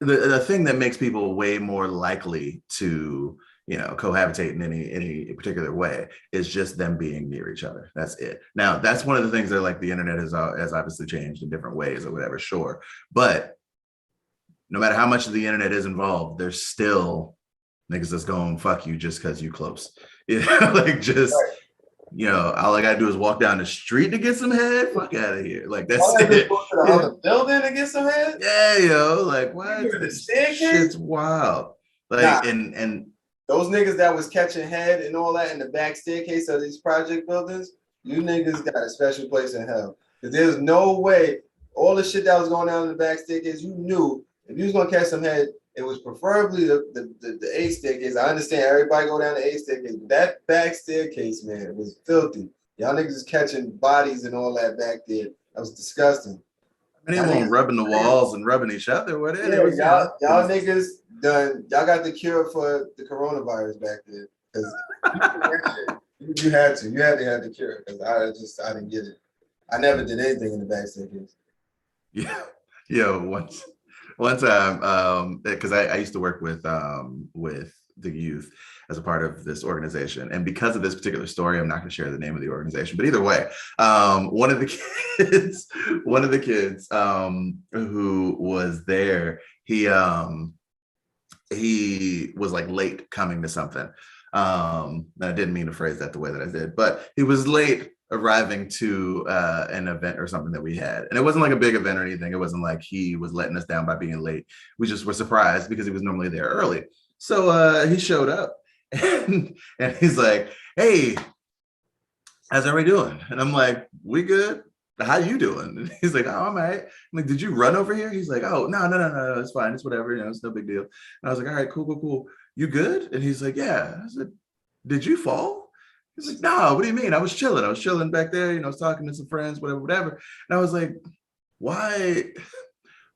the thing that makes people way more likely to cohabitate in any particular way is just them being near each other. That's it. Now, that's one of the things that like the internet has obviously changed in different ways or whatever, sure. But no matter how much of the internet is involved, there's still niggas that's going fuck you just because you close. Like just all I gotta do is walk down the street to get some head. Fuck out of here. Like that's it. Go to the other building to get some head. Yeah, like what? This shit's wild. Like and those niggas that was catching head and all that in the back staircase of these project buildings, you niggas got a special place in hell. Because there's no way all the shit that was going on in the back staircase, you knew if you was gonna catch some head, it was preferably the A staircase. I understand everybody go down the A staircase, but that back staircase, man, it was filthy. Y'all niggas is catching bodies and all that back there. That was disgusting. Anyone rubbing the walls and rubbing each other, what it is? Y'all niggas done. Y'all got the cure for the coronavirus back there. Because you had to have the cure. Because I didn't get it. I never did anything in the back staircase. Yeah, one time, because I used to work with the youth as a part of this organization, and because of this particular story, I'm not going to share the name of the organization, but either way, one of the kids who was there, he was like late coming to something. And I didn't mean to phrase that the way that I did, but he was late arriving to an event or something that we had. And it wasn't like a big event or anything. It wasn't like he was letting us down by being late. We just were surprised because he was normally there early. So he showed up and he's like, "Hey, how's everybody doing?" And I'm like, "We good. How you doing?" And he's like, "Oh, I'm all right." I'm like, "Did you run over here?" He's like, "Oh, no, it's fine. It's whatever. It's no big deal." And I was like, "All right, cool. You good?" And he's like, "Yeah." I said, "Did you fall?" He's like, "No, what do you mean? I was chilling back there, I was talking to some friends, whatever. And I was like, why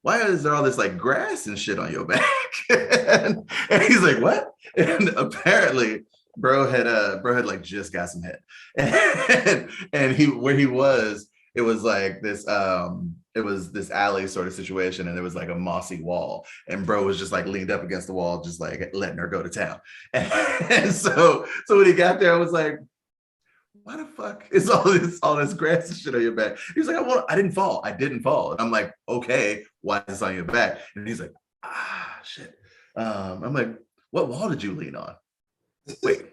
is there all this like grass and shit on your back? and he's like, "What?" And apparently bro had like just got some head. And where he was, it was like this it was this alley sort of situation, and there was like a mossy wall, and bro was just like leaned up against the wall, just like letting her go to town. And so when he got there, I was like, "Why the fuck is all this grass and shit on your back?" He was like, I didn't fall. And I'm like, "Okay, why is this on your back?" And he's like, shit. I'm like, "What wall did you lean on?" "Wait,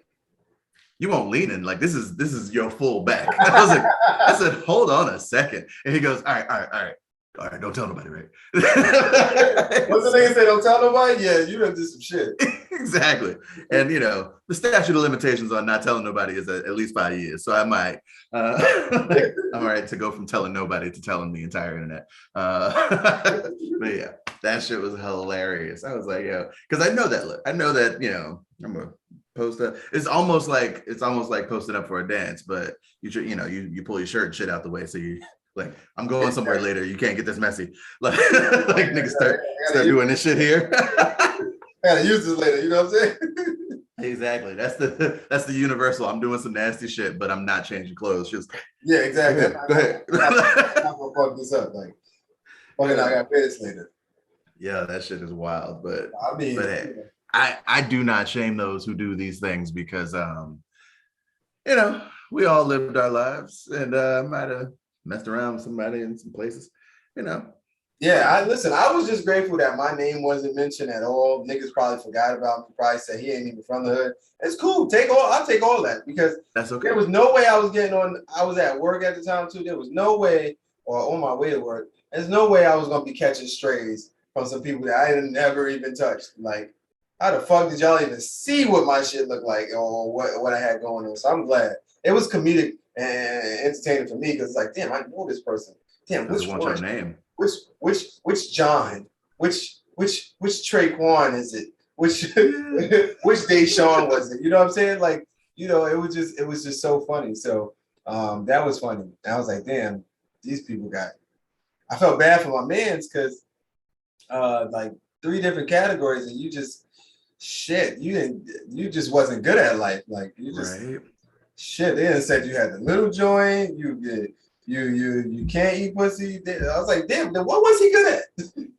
you won't lean in, like this is your full back." I said, "Hold on a second." And he goes, all right. all right, don't tell nobody, right? What's the nigga say? Don't tell nobody. Yeah, you done did some shit. Exactly. And you know, the statute of limitations on not telling nobody is at least 5 years. So I might I'm all right to go from telling nobody to telling the entire internet. But yeah, that shit was hilarious. I was like, yo, because I know that look. I know that, you know, I'm gonna post up. It's almost like posting up for a dance, but you pull your shirt and shit out the way. So you like, I'm going somewhere later. You can't get this messy. Like niggas start doing this shit here. I gotta use this later, you know what I'm saying? Exactly. That's the universal. I'm doing some nasty shit, but I'm not changing clothes. Just yeah, exactly. Go ahead. I'm not gonna fuck this up. Like, fucking, I got this later. Yeah, that shit is wild. But I mean, but hey, I do not shame those who do these things because you know, we all lived our lives and might have messed around with somebody in some places, you know. yeah, I was just grateful that my name wasn't mentioned at all. Niggas probably forgot about me, probably said he ain't even from the hood. It's cool. I'll take all that because that's okay. There was no way I was getting on. I was at work at the time too. There was no way, or on my way to work, there's no way I was gonna be catching strays from some people that I had never even touched. Like, how the fuck did y'all even see what my shit looked like or what I had going on? So I'm glad. It was comedic and entertaining for me because it's like, damn, I know this person. Damn, which want your name? Which John? Which Traquan is it? Which Deshaun was it? You know what I'm saying? Like, you know, it was just so funny. So that was funny. And I was like, damn, these people got. I felt bad for my mans because like 3 different categories, and you just you just wasn't good at life. Like you just shit. They done said you had the little joint. You can't eat pussy. I was like, damn, what was he good at?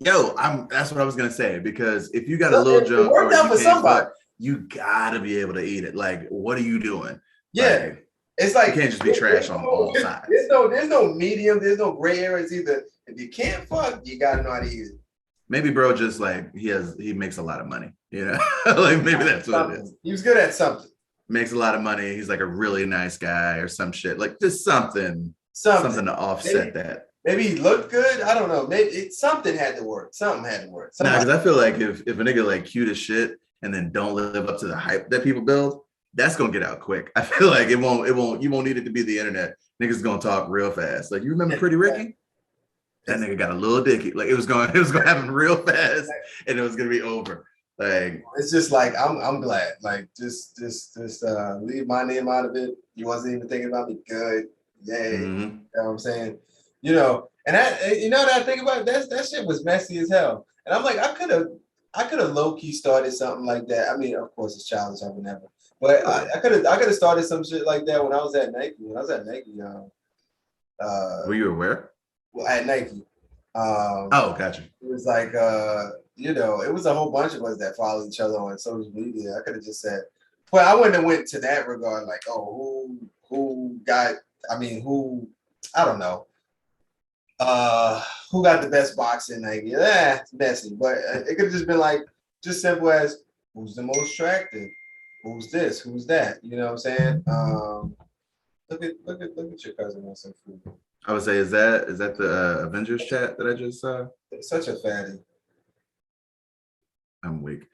Yo, that's what I was gonna say, because if you got a little joint, it worked out for somebody. You gotta be able to eat it. Like, what are you doing? Yeah. Like, it's like you can't just be trash on all sides. There's no medium, there's no gray areas either. If you can't fuck, you gotta know how to eat it. Maybe bro just like he makes a lot of money, you know? Like maybe that's what it is. He was good at something. Makes a lot of money. He's like a really nice guy or some shit. Like just something to offset that. Maybe he looked good. I don't know. Maybe something had to work. Something had to work. Nah, because I feel like if a nigga like cute as shit and then don't live up to the hype that people build, that's gonna get out quick. I feel like you won't need it to be the internet. Niggas gonna talk real fast. Like, you remember Pretty Ricky? That nigga got a little dicky. Like it was gonna happen real fast and it was gonna be over. Like, it's just like I'm glad. Like just leave my name out of it. You wasn't even thinking about me. Good. Yay. You know what I'm saying? You know, and that I think about it, that shit was messy as hell. And I'm like, I could have low-key started something like that. I mean, of course it's childish, I would never. But I could have started some shit like that when I was at Nike. Were you aware? Well, at Nike. Gotcha. It was like you know, it was a whole bunch of us that followed each other on social media. I could have just said, but I wouldn't have went to that regard, like, oh, who I don't know. Who got the best boxing? Like, yeah, it's messy. But it could have just been like, just simple as, who's the most attractive? Who's this? Who's that? You know what I'm saying? Look at your cousin on some food. I would say, is that the Avengers chat that I just saw? Such a fatty. I'm weak.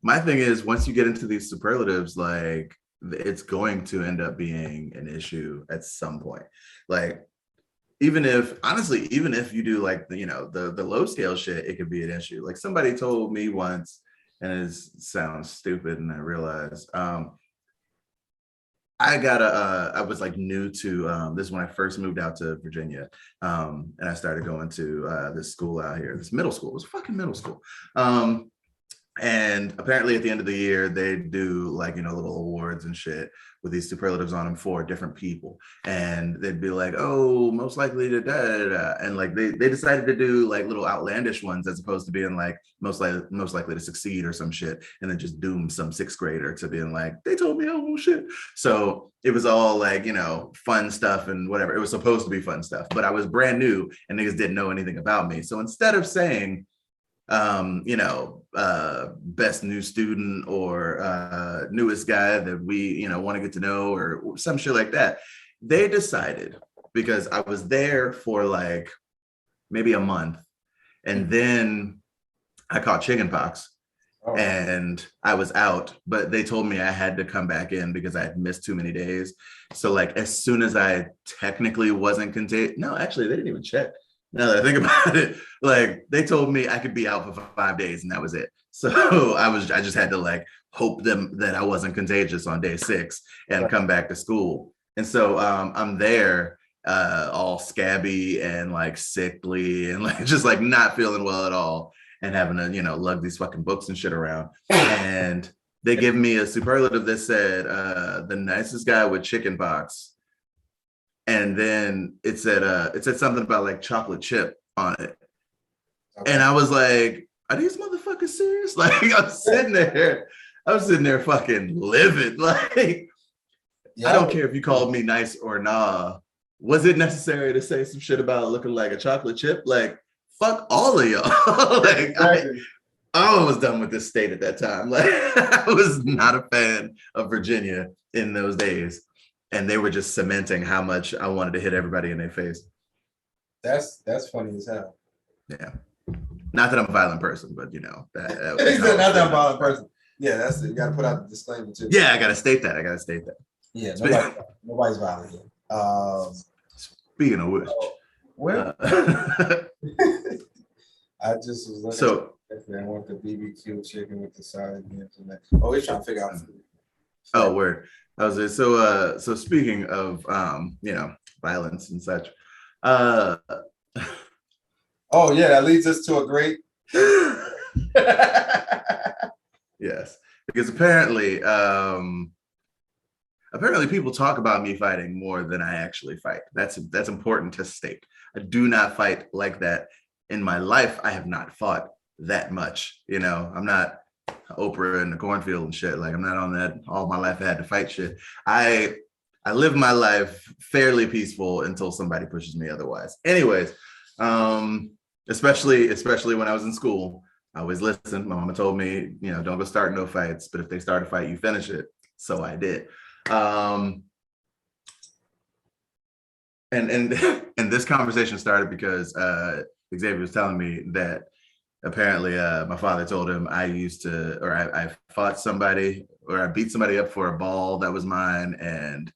My thing is, once you get into these superlatives, like, it's going to end up being an issue at some point. Like, even if you do like the low scale shit, it could be an issue. Like somebody told me once, and it sounds stupid, and I realized I was like new to this when I first moved out to Virginia, and I started going to this school out here, this middle school. It was fucking middle school. And apparently at the end of the year, they do like, little awards and shit with these superlatives on them for different people. And they'd be like, oh, most likely to da, da, da. And like, they decided to do like little outlandish ones as opposed to being like most likely to succeed or some shit. And then just doom some 6th grader to being like, they told me, oh shit. So it was all like, fun stuff and whatever. It was supposed to be fun stuff, but I was brand new and niggas didn't know anything about me. So instead of saying, best new student or newest guy that we want to get to know or some shit like that, they decided, because I was there for like maybe a month. And then I caught chickenpox Oh, and I was out, but they told me I had to come back in because I had missed too many days. So like as soon as I technically wasn't contagious, no, actually they didn't even check. Now that I think about it, like they told me I could be out for 5 days and that was it. So I just had to like hope them that I wasn't contagious on day 6 and right. come back to school. And so I'm there all scabby and like sickly and like just like not feeling well at all and having to, lug these fucking books and shit around. And they give me a superlative that said, the nicest guy with chicken pox. And then it said something about like chocolate chip on it. Okay. And I was like, are these motherfuckers serious? Like I was sitting there fucking livid. Like, I don't care if you called me nice or nah. Was it necessary to say some shit about looking like a chocolate chip? Like, fuck all of y'all. Like, Exactly. I was done with this state at that time. Like, I was not a fan of Virginia in those days. And they were just cementing how much I wanted to hit everybody in their face. That's funny as hell. Yeah. Not that I'm a violent person, but that He said not that I'm a violent person. Yeah, that's it. You gotta put out the disclaimer too. Yeah, I gotta state that. Yeah, nobody's violent here. Speaking of which, where I just was looking so I want the BBQ chicken with the side yams and that. Oh, he's trying to figure out food. oh word. I was there. So speaking of violence and such, oh yeah, that leads us to a great yes, because apparently people talk about me fighting more than I actually fight. That's important to state. I do not fight like that. In my life, I have not fought that much. I'm not Oprah in the cornfield and shit. Like I'm not on that all my life. I had to fight shit. I live my life fairly peaceful until somebody pushes me otherwise. Anyways, especially when I was in school, I always listened. My mama told me, don't go start no fights, but if they start a fight, you finish it. So I did. And this conversation started because Xavier was telling me that apparently my father told him I fought somebody or I beat somebody up for a ball that was mine and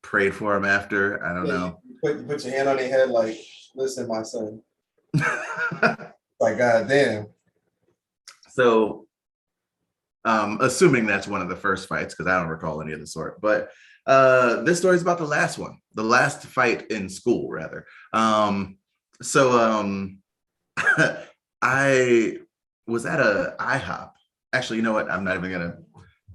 prayed for him after. I don't know. You put your hand on their head like, listen, my son. Like, goddamn. So assuming that's one of the first fights, because I don't recall any of the sort, but this story is about the last one, the last fight in school, rather. I was at a IHOP. Actually, you know what? I'm not even gonna.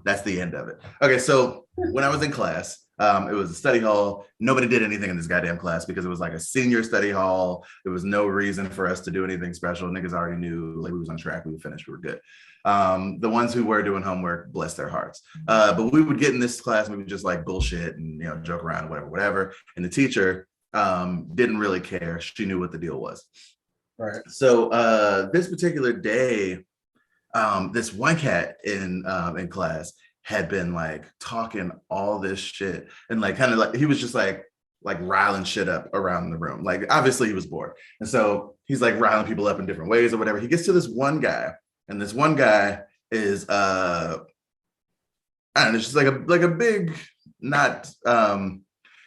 That's the end of it. Okay, so when I was in class, it was a study hall. Nobody did anything in this goddamn class because it was like a senior study hall. There was no reason for us to do anything special. Niggas already knew like we was on track. We would finish. We were good. The ones who were doing homework, bless their hearts. But we would get in this class, we would just like bullshit and joke around, whatever. And the teacher didn't really care. She knew what the deal was. Right. So this particular day, this one cat in class had been like talking all this shit and like kind of like he was just like riling shit up around the room. Like obviously he was bored. And so he's like riling people up in different ways or whatever. He gets to this one guy, and this one guy is I don't know, it's just like a big, not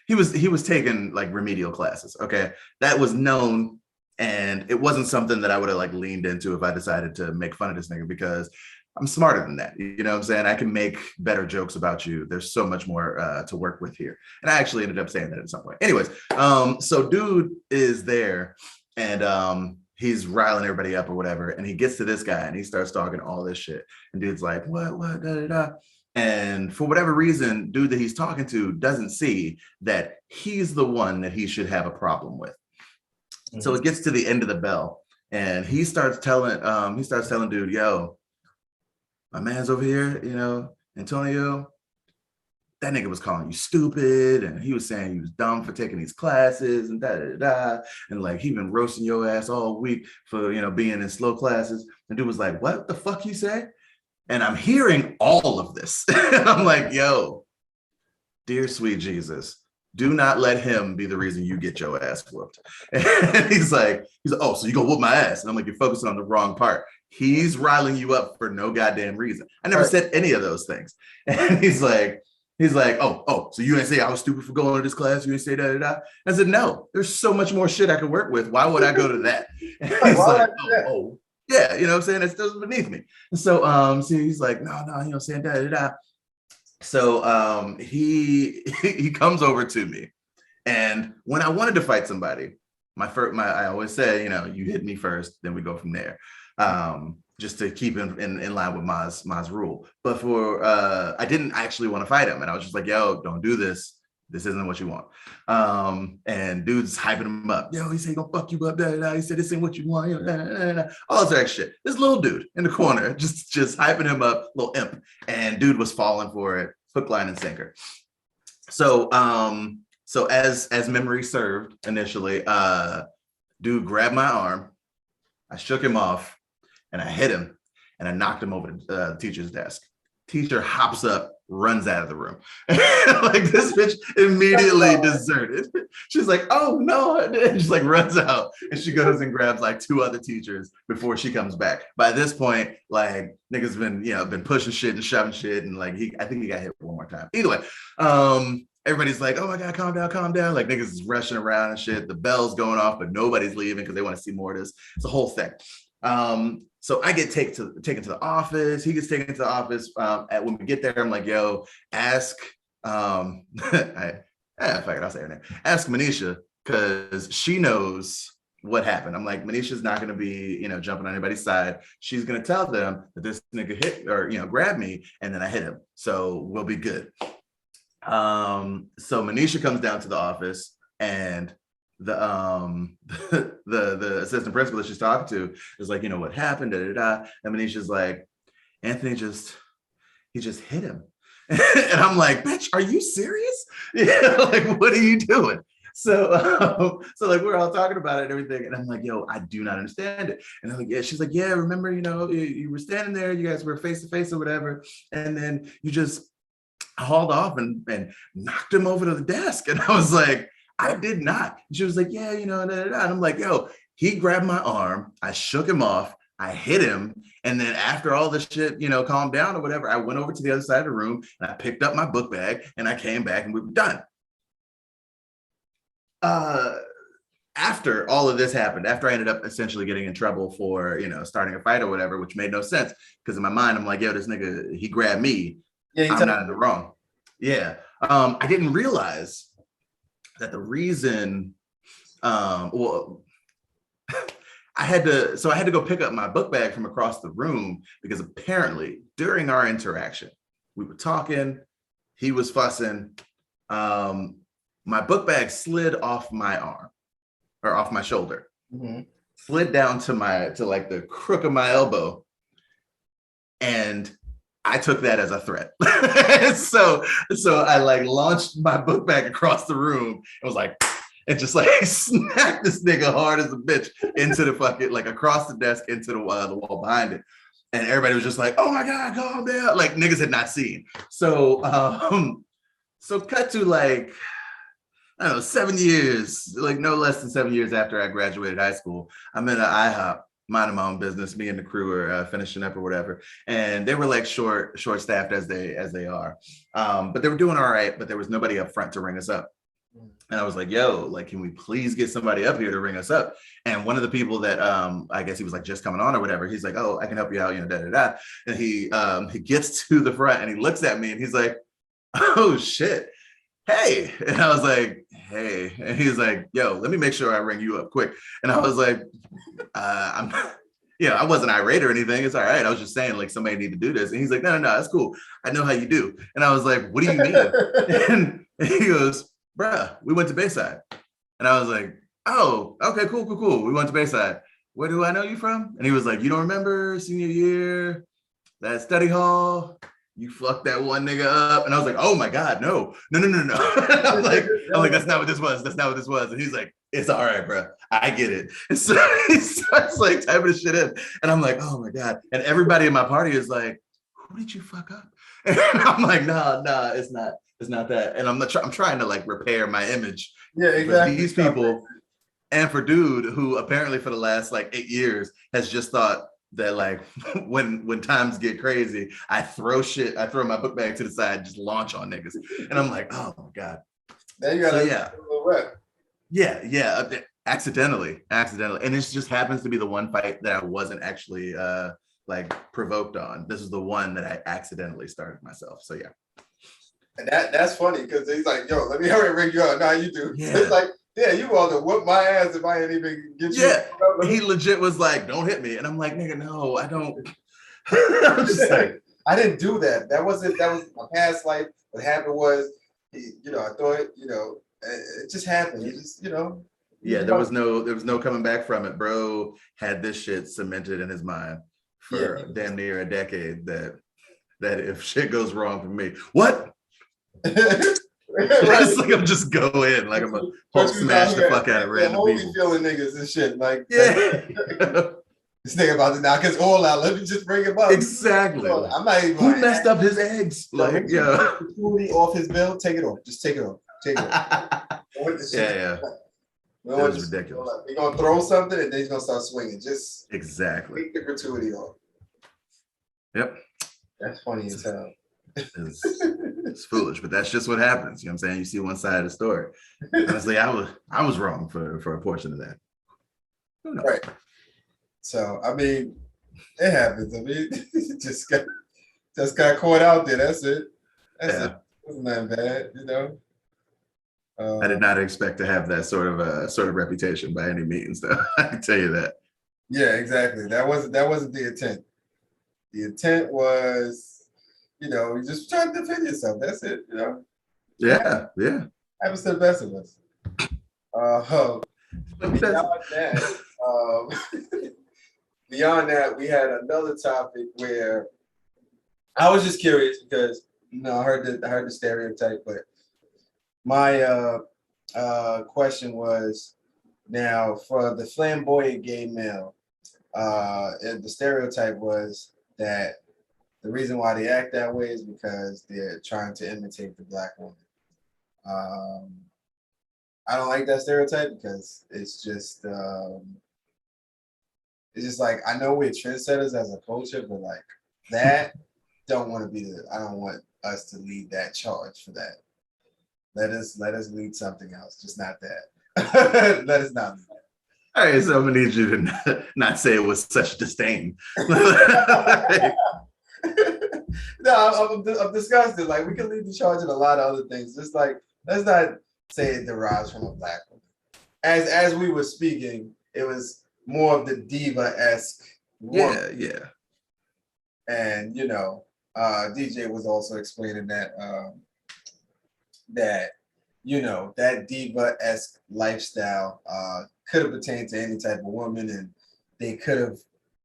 he was taking like remedial classes. Okay. That was known. And it wasn't something that I would have like leaned into if I decided to make fun of this nigga, because I'm smarter than that. You know what I'm saying? I can make better jokes about you. There's so much more to work with here. And I actually ended up saying that at some point. Anyways, so dude is there and he's riling everybody up or whatever. And he gets to this guy and he starts talking all this shit. And dude's like, what, da, da, da. And for whatever reason, dude that he's talking to doesn't see that he's the one that he should have a problem with. So it gets to the end of the bell and he starts telling dude, yo, my man's over here, Antonio, that nigga was calling you stupid. And he was saying you was dumb for taking these classes and da, da, da. And like, he been roasting your ass all week for, being in slow classes. And dude was like, what the fuck you say? And I'm hearing all of this. And I'm like, yo, dear sweet Jesus, Do not let him be the reason you get your ass whooped. And he's like, oh, so you gonna whoop my ass? And I'm like, you're focusing on the wrong part. He's riling you up for no goddamn reason. I never said any of those things. And he's like, oh, so you didn't say I was stupid for going to this class? You didn't say da. I said, no, there's so much more shit I could work with. Why would I go to that? And he's like, oh, yeah, you know what I'm saying? It's still beneath me. And so he's like, no, you know, saying da. So he comes over to me, and when I wanted to fight somebody, I always say, you know, you hit me first, then we go from there, just to keep in line with Ma's rule. But I didn't actually want to fight him, and I was just like, yo, don't do this. This isn't what you want. And dude's hyping him up. Yo, he said he gonna fuck you up. He said this ain't what you want. All this extra shit. This little dude in the corner, just hyping him up, little imp. And dude was falling for it, hook, line, and sinker. So as memory served initially, dude grabbed my arm. I shook him off, and I hit him, and I knocked him over the teacher's desk. Teacher hops up, runs out of the room. Like, this bitch immediately deserted. She's like, oh no, and she like runs out, and she goes and grabs like 2 other teachers before she comes back. By this point, like, niggas been pushing shit and shoving shit, and like I think he got hit one more time. Either way, everybody's like, oh my God, calm down. Like, niggas is rushing around and shit. The bell's going off, but nobody's leaving because they want to see more of this. It's a whole thing. So I get taken to the office. He gets taken to the office. When we get there, I'm like, yo, ask, I'll say her name. Ask Manisha, because she knows what happened. I'm like, Manisha's not going to be, you know, jumping on anybody's side. She's going to tell them that this nigga hit or, you know, grabbed me, and then I hit him. So we'll be good. So Manisha comes down to the office, and the assistant principal that she's talking to is like, you know, what happened, and Manisha's like, Anthony he just hit him. And I'm like, bitch, are you serious? Yeah, like, what are you doing? So like, we're all talking about it and everything, and I'm like, yo, I do not understand it. And I'm like, yeah. She's like, yeah, remember, you know, you were standing there, you guys were face to face or whatever, and then you just hauled off and knocked him over to the desk. And I was like, I did not. And she was like, yeah, you know, and I'm like, yo, he grabbed my arm, I shook him off, I hit him, and then after all this shit, you know, calmed down or whatever, I went over to the other side of the room, and I picked up my book bag, and I came back, and we were done. After all of this happened, after I ended up essentially getting in trouble for, you know, starting a fight or whatever, which made no sense, because in my mind, I'm like, yo, this nigga, he grabbed me. Yeah, I'm not in the wrong. Yeah. I didn't realize that the reason, I had to go pick up my book bag from across the room, because apparently during our interaction, we were talking, he was fussing, my book bag slid off my arm, or off my shoulder, slid down to like the crook of my elbow, and I took that as a threat. so I like launched my book bag across the room and was like, and just like smacked this nigga hard as a bitch into the fucking, like across the desk into the wall behind it. And everybody was just like, oh my God, calm down. Like, niggas had not seen. So cut to like, I don't know, 7 years, like no less than 7 years after I graduated high school, I'm in an IHOP, minding my own business. Me and the crew were finishing up or whatever, and they were like short-staffed as they are, but they were doing all right. But there was nobody up front to ring us up, and I was like, "Yo, like, can we please get somebody up here to ring us up?" And one of the people that I guess he was like just coming on or whatever, he's like, "Oh, I can help you out," you know, And he gets to the front and he looks at me and he's like, "Oh shit, hey," and I was like, "Hey," and he's like, "Yo, let me make sure I ring you up quick." And I was like, I'm, I wasn't irate or anything. It's all right. I was just saying, like, somebody need to do this. And he's like, no, that's cool. I know how you do. And I was like, what do you mean? And he goes, bruh, we went to Bayside. And I was like, oh, okay, cool. We went to Bayside. Where do I know you from? And he was like, you don't remember senior year, that study hall? You fucked that one nigga up. And I was like, oh my God, no. I'm like, that's not what this was. And he's like, it's all right, bro. I get it. And so he starts like typing the shit in. And I'm like, oh my God. And everybody in my party is like, who did you fuck up? And I'm like, no, it's not that. And I'm trying to like repair my image Yeah, for exactly. these people and for dude who apparently for the last like 8 years has just thought that like when times get crazy, I throw my book bag to the side, just launch on niggas. And I'm like, oh my God. Now you got So a yeah. little rep. Yeah, accidentally. And this just happens to be the one fight that I wasn't actually like provoked on. This is the one that I accidentally started myself. So yeah. And that's funny because he's like, yo, let me hurry and ring you up. Now you do. Yeah. So it's like, yeah, you want to whoop my ass if I ain't even get you. Yeah, he legit was like, don't hit me. And I'm like, nigga, no, I don't. I'm just like, I didn't do that. That was my past life. What happened was, I thought, it just happened. It just, yeah, there was no coming back from it. Bro had this shit cemented in his mind for damn near a decade that if shit goes wrong for me, what? It's like I'm just go in, like I'm a Hulk smash the fuck out of random people. Feeling niggas and shit. Like, yeah. This nigga about to knock his all out. Let me just bring him up. Exactly. I'm not even. Who messed up his eggs? Like, yeah. Off his bill. Take it off. Just take it off. Take it off. Yeah. It was ridiculous. We're gonna throw something and then he's gonna start swinging. Just exactly. take the gratuity off. Yep. That's funny as hell. It's foolish, but that's just what happens. You know what I'm saying? You see one side of the story. Honestly, I was wrong for a portion of that. Right. So I mean, it happens. I mean, just got caught out there. That's it. That's it. It wasn't that bad, I did not expect to have that sort of reputation by any means, though. I can tell you that. Yeah, exactly. That wasn't the intent. The intent was, you just try to defend yourself. That's it. Yeah. Happens to the best of us. Beyond that, we had another topic where I was just curious because I heard the stereotype, but my question was now for the flamboyant gay male, the stereotype was that the reason why they act that way is because they're trying to imitate the Black woman. I don't like that stereotype because it's just like, I know we're trendsetters as a culture, but like that I don't want us to lead that charge for that. Let us lead something else, just not that. Let us not lead that. All right, so I'm gonna need you to not say it with such disdain. No, I'm disgusted. Like, we can lead the charge in a lot of other things. Just like, let's not say it derives from a Black woman. As we were speaking, it was more of the diva-esque woman. Yeah. And DJ was also explaining that that diva-esque lifestyle could have pertained to any type of woman, and they could have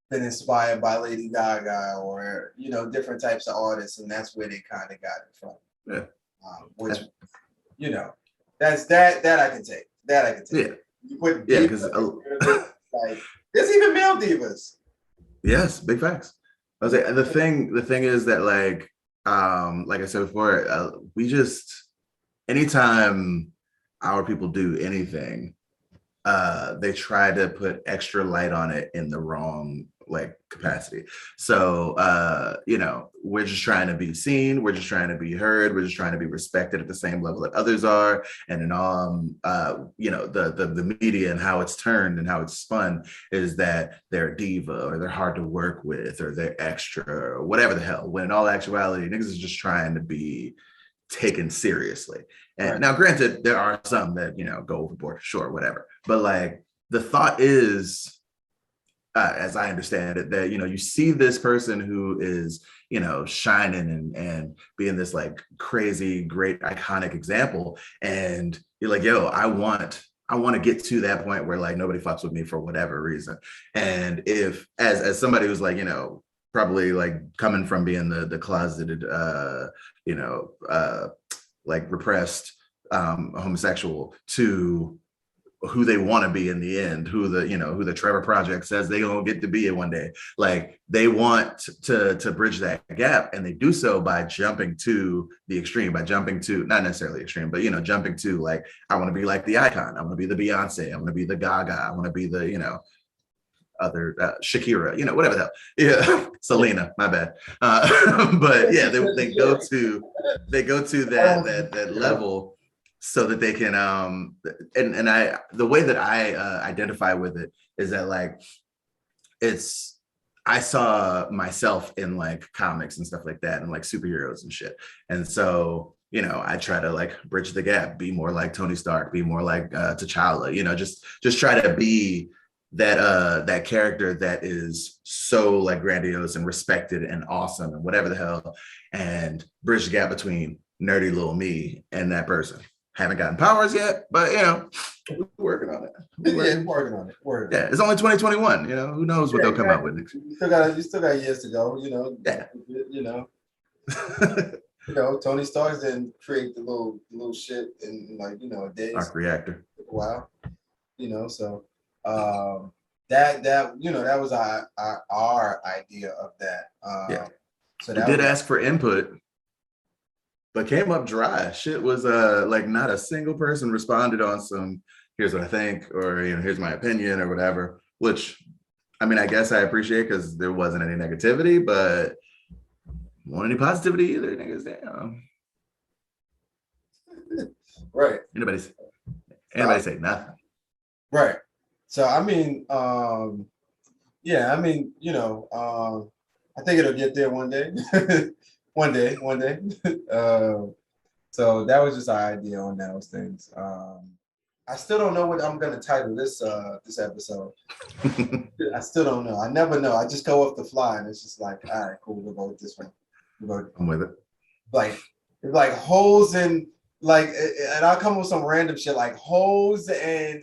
been inspired by Lady Gaga or different types of artists, and that's where they kind of got it from. Yeah. Which that's that I can take. That I can take. Yeah. You put because like there's even male divas. Yes, big facts. I was like, the thing is that like I said before, we just anytime our people do anything, they try to put extra light on it in the wrong capacity. So we're just trying to be seen, we're just trying to be heard, we're just trying to be respected at the same level that others are. And then the media and how it's turned and how it's spun is that they're a diva or they're hard to work with or they're extra or whatever the hell, when in all actuality niggas is just trying to be taken seriously. And right. Now granted, there are some that go overboard, sure, whatever, but the thought is, as I understand it, that you see this person who is shining and being this crazy great iconic example, and you're like, yo, I want to get to that point where nobody fucks with me for whatever reason. And if as somebody who's probably coming from being the closeted repressed homosexual to who they want to be in the end, who the Trevor Project says they're gonna get to be in one day. Like they want to bridge that gap, and they do so by jumping to the extreme, by jumping to not necessarily extreme, but jumping to like, I want to be like the icon, I want to be the Beyonce, I want to be the Gaga, I want to be the other Shakira, whatever the hell. Yeah, Selena, my bad. But yeah, they go to that level so that they can and I the way that I identify with it is that like I saw myself in like comics and stuff like that and like superheroes and shit. And so, I try to like bridge the gap, be more like Tony Stark, be more like T'Challa, just try to be that character that is so like grandiose and respected and awesome and whatever the hell, and bridge the gap between nerdy little me and that person. Haven't gotten powers yet, but we're working on it. Working on it. Yeah, it's only 2021. Who knows what they'll come out with next year. You still got years to go. Yeah. Tony Stark didn't create the little shit in like a day. Arc reactor. Wow. So that was our idea of that. Yeah. So we did ask for input, but came up dry. Shit was like not a single person responded on some, here's what I think, or here's my opinion or whatever, which I mean, I guess I appreciate because there wasn't any negativity, but want any positivity either, niggas. Damn. Right. Anybody say nothing. Right. So I mean, yeah, I mean, I think it'll get there one day. one day. So that was just our idea on those things. I still don't know what I'm gonna title this episode. I still don't know. I never know. I just go off the fly, and it's just like, all right, cool. We'll go with this one. I'm with it. Like holes in like, and I'll come up with some random shit like hoes and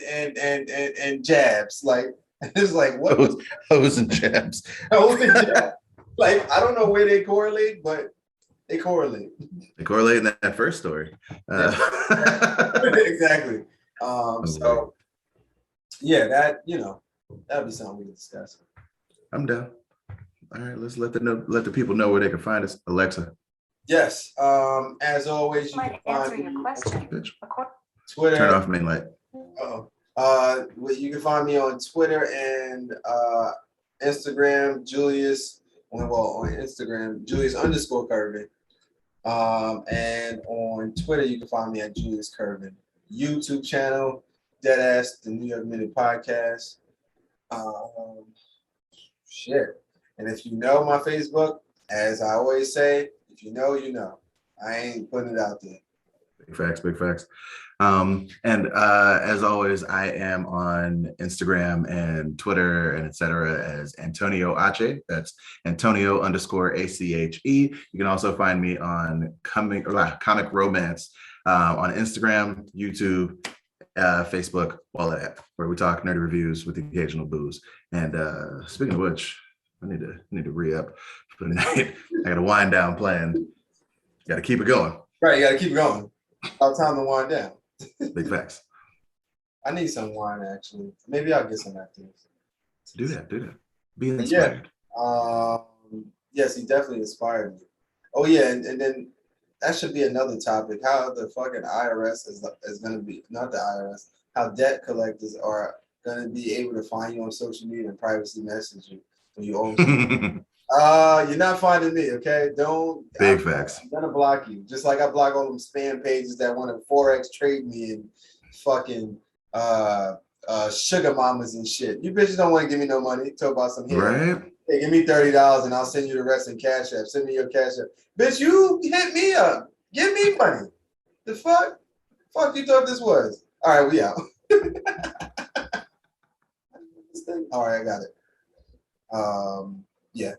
jabs. Like it's like what hoes and jabs. Hoes and jabs. Like I don't know where they correlate, but they correlate. They correlate in that first story. Exactly. So yeah, that'd be something we can discuss. I'm down. All right, let's let the people know where they can find us. Alexa. Yes. As always, you can find me question. Twitter. Turn off main light. You can find me on Twitter and Instagram, Julius. Well, on Instagram, Julius_Curvin. And on Twitter, you can find me at Julius Curvin. YouTube channel, Deadass, the New York Minute Podcast. Shit. And if you know my Facebook, as I always say, if you know, you know. I ain't putting it out there. Big facts. And as always, I am on Instagram and Twitter and etc. as Antonio Ache. That's Antonio_ACHE. You can also find me on Comic Romance on Instagram, YouTube, Facebook, all that, where we talk nerdy reviews with the occasional booze. And speaking of which, I need to re-up for the night. I got a wind down plan. Got to keep it going. Right, you got to keep it going. About time to wind down. Big facts. I need some wine actually. Maybe I'll get some after this. Do that. Be inspired. Yeah. Yes, he definitely inspired me. Oh yeah, and then that should be another topic. How the fucking IRS is going to be, not the IRS, how debt collectors are going to be able to find you on social media and privacy message you when you own. You're not finding me, okay? Facts. I'm gonna block you. Just like I block all them spam pages that want to Forex trade me and fucking sugar mamas and shit. You bitches don't want to give me no money. Talk about some here. Right. Hey, give me $30 and I'll send you the rest in Cash App. Send me your Cash App. Bitch, you hit me up. Give me money. The fuck? Fuck you thought this was? All right, we out. All right, I got it. Yeah.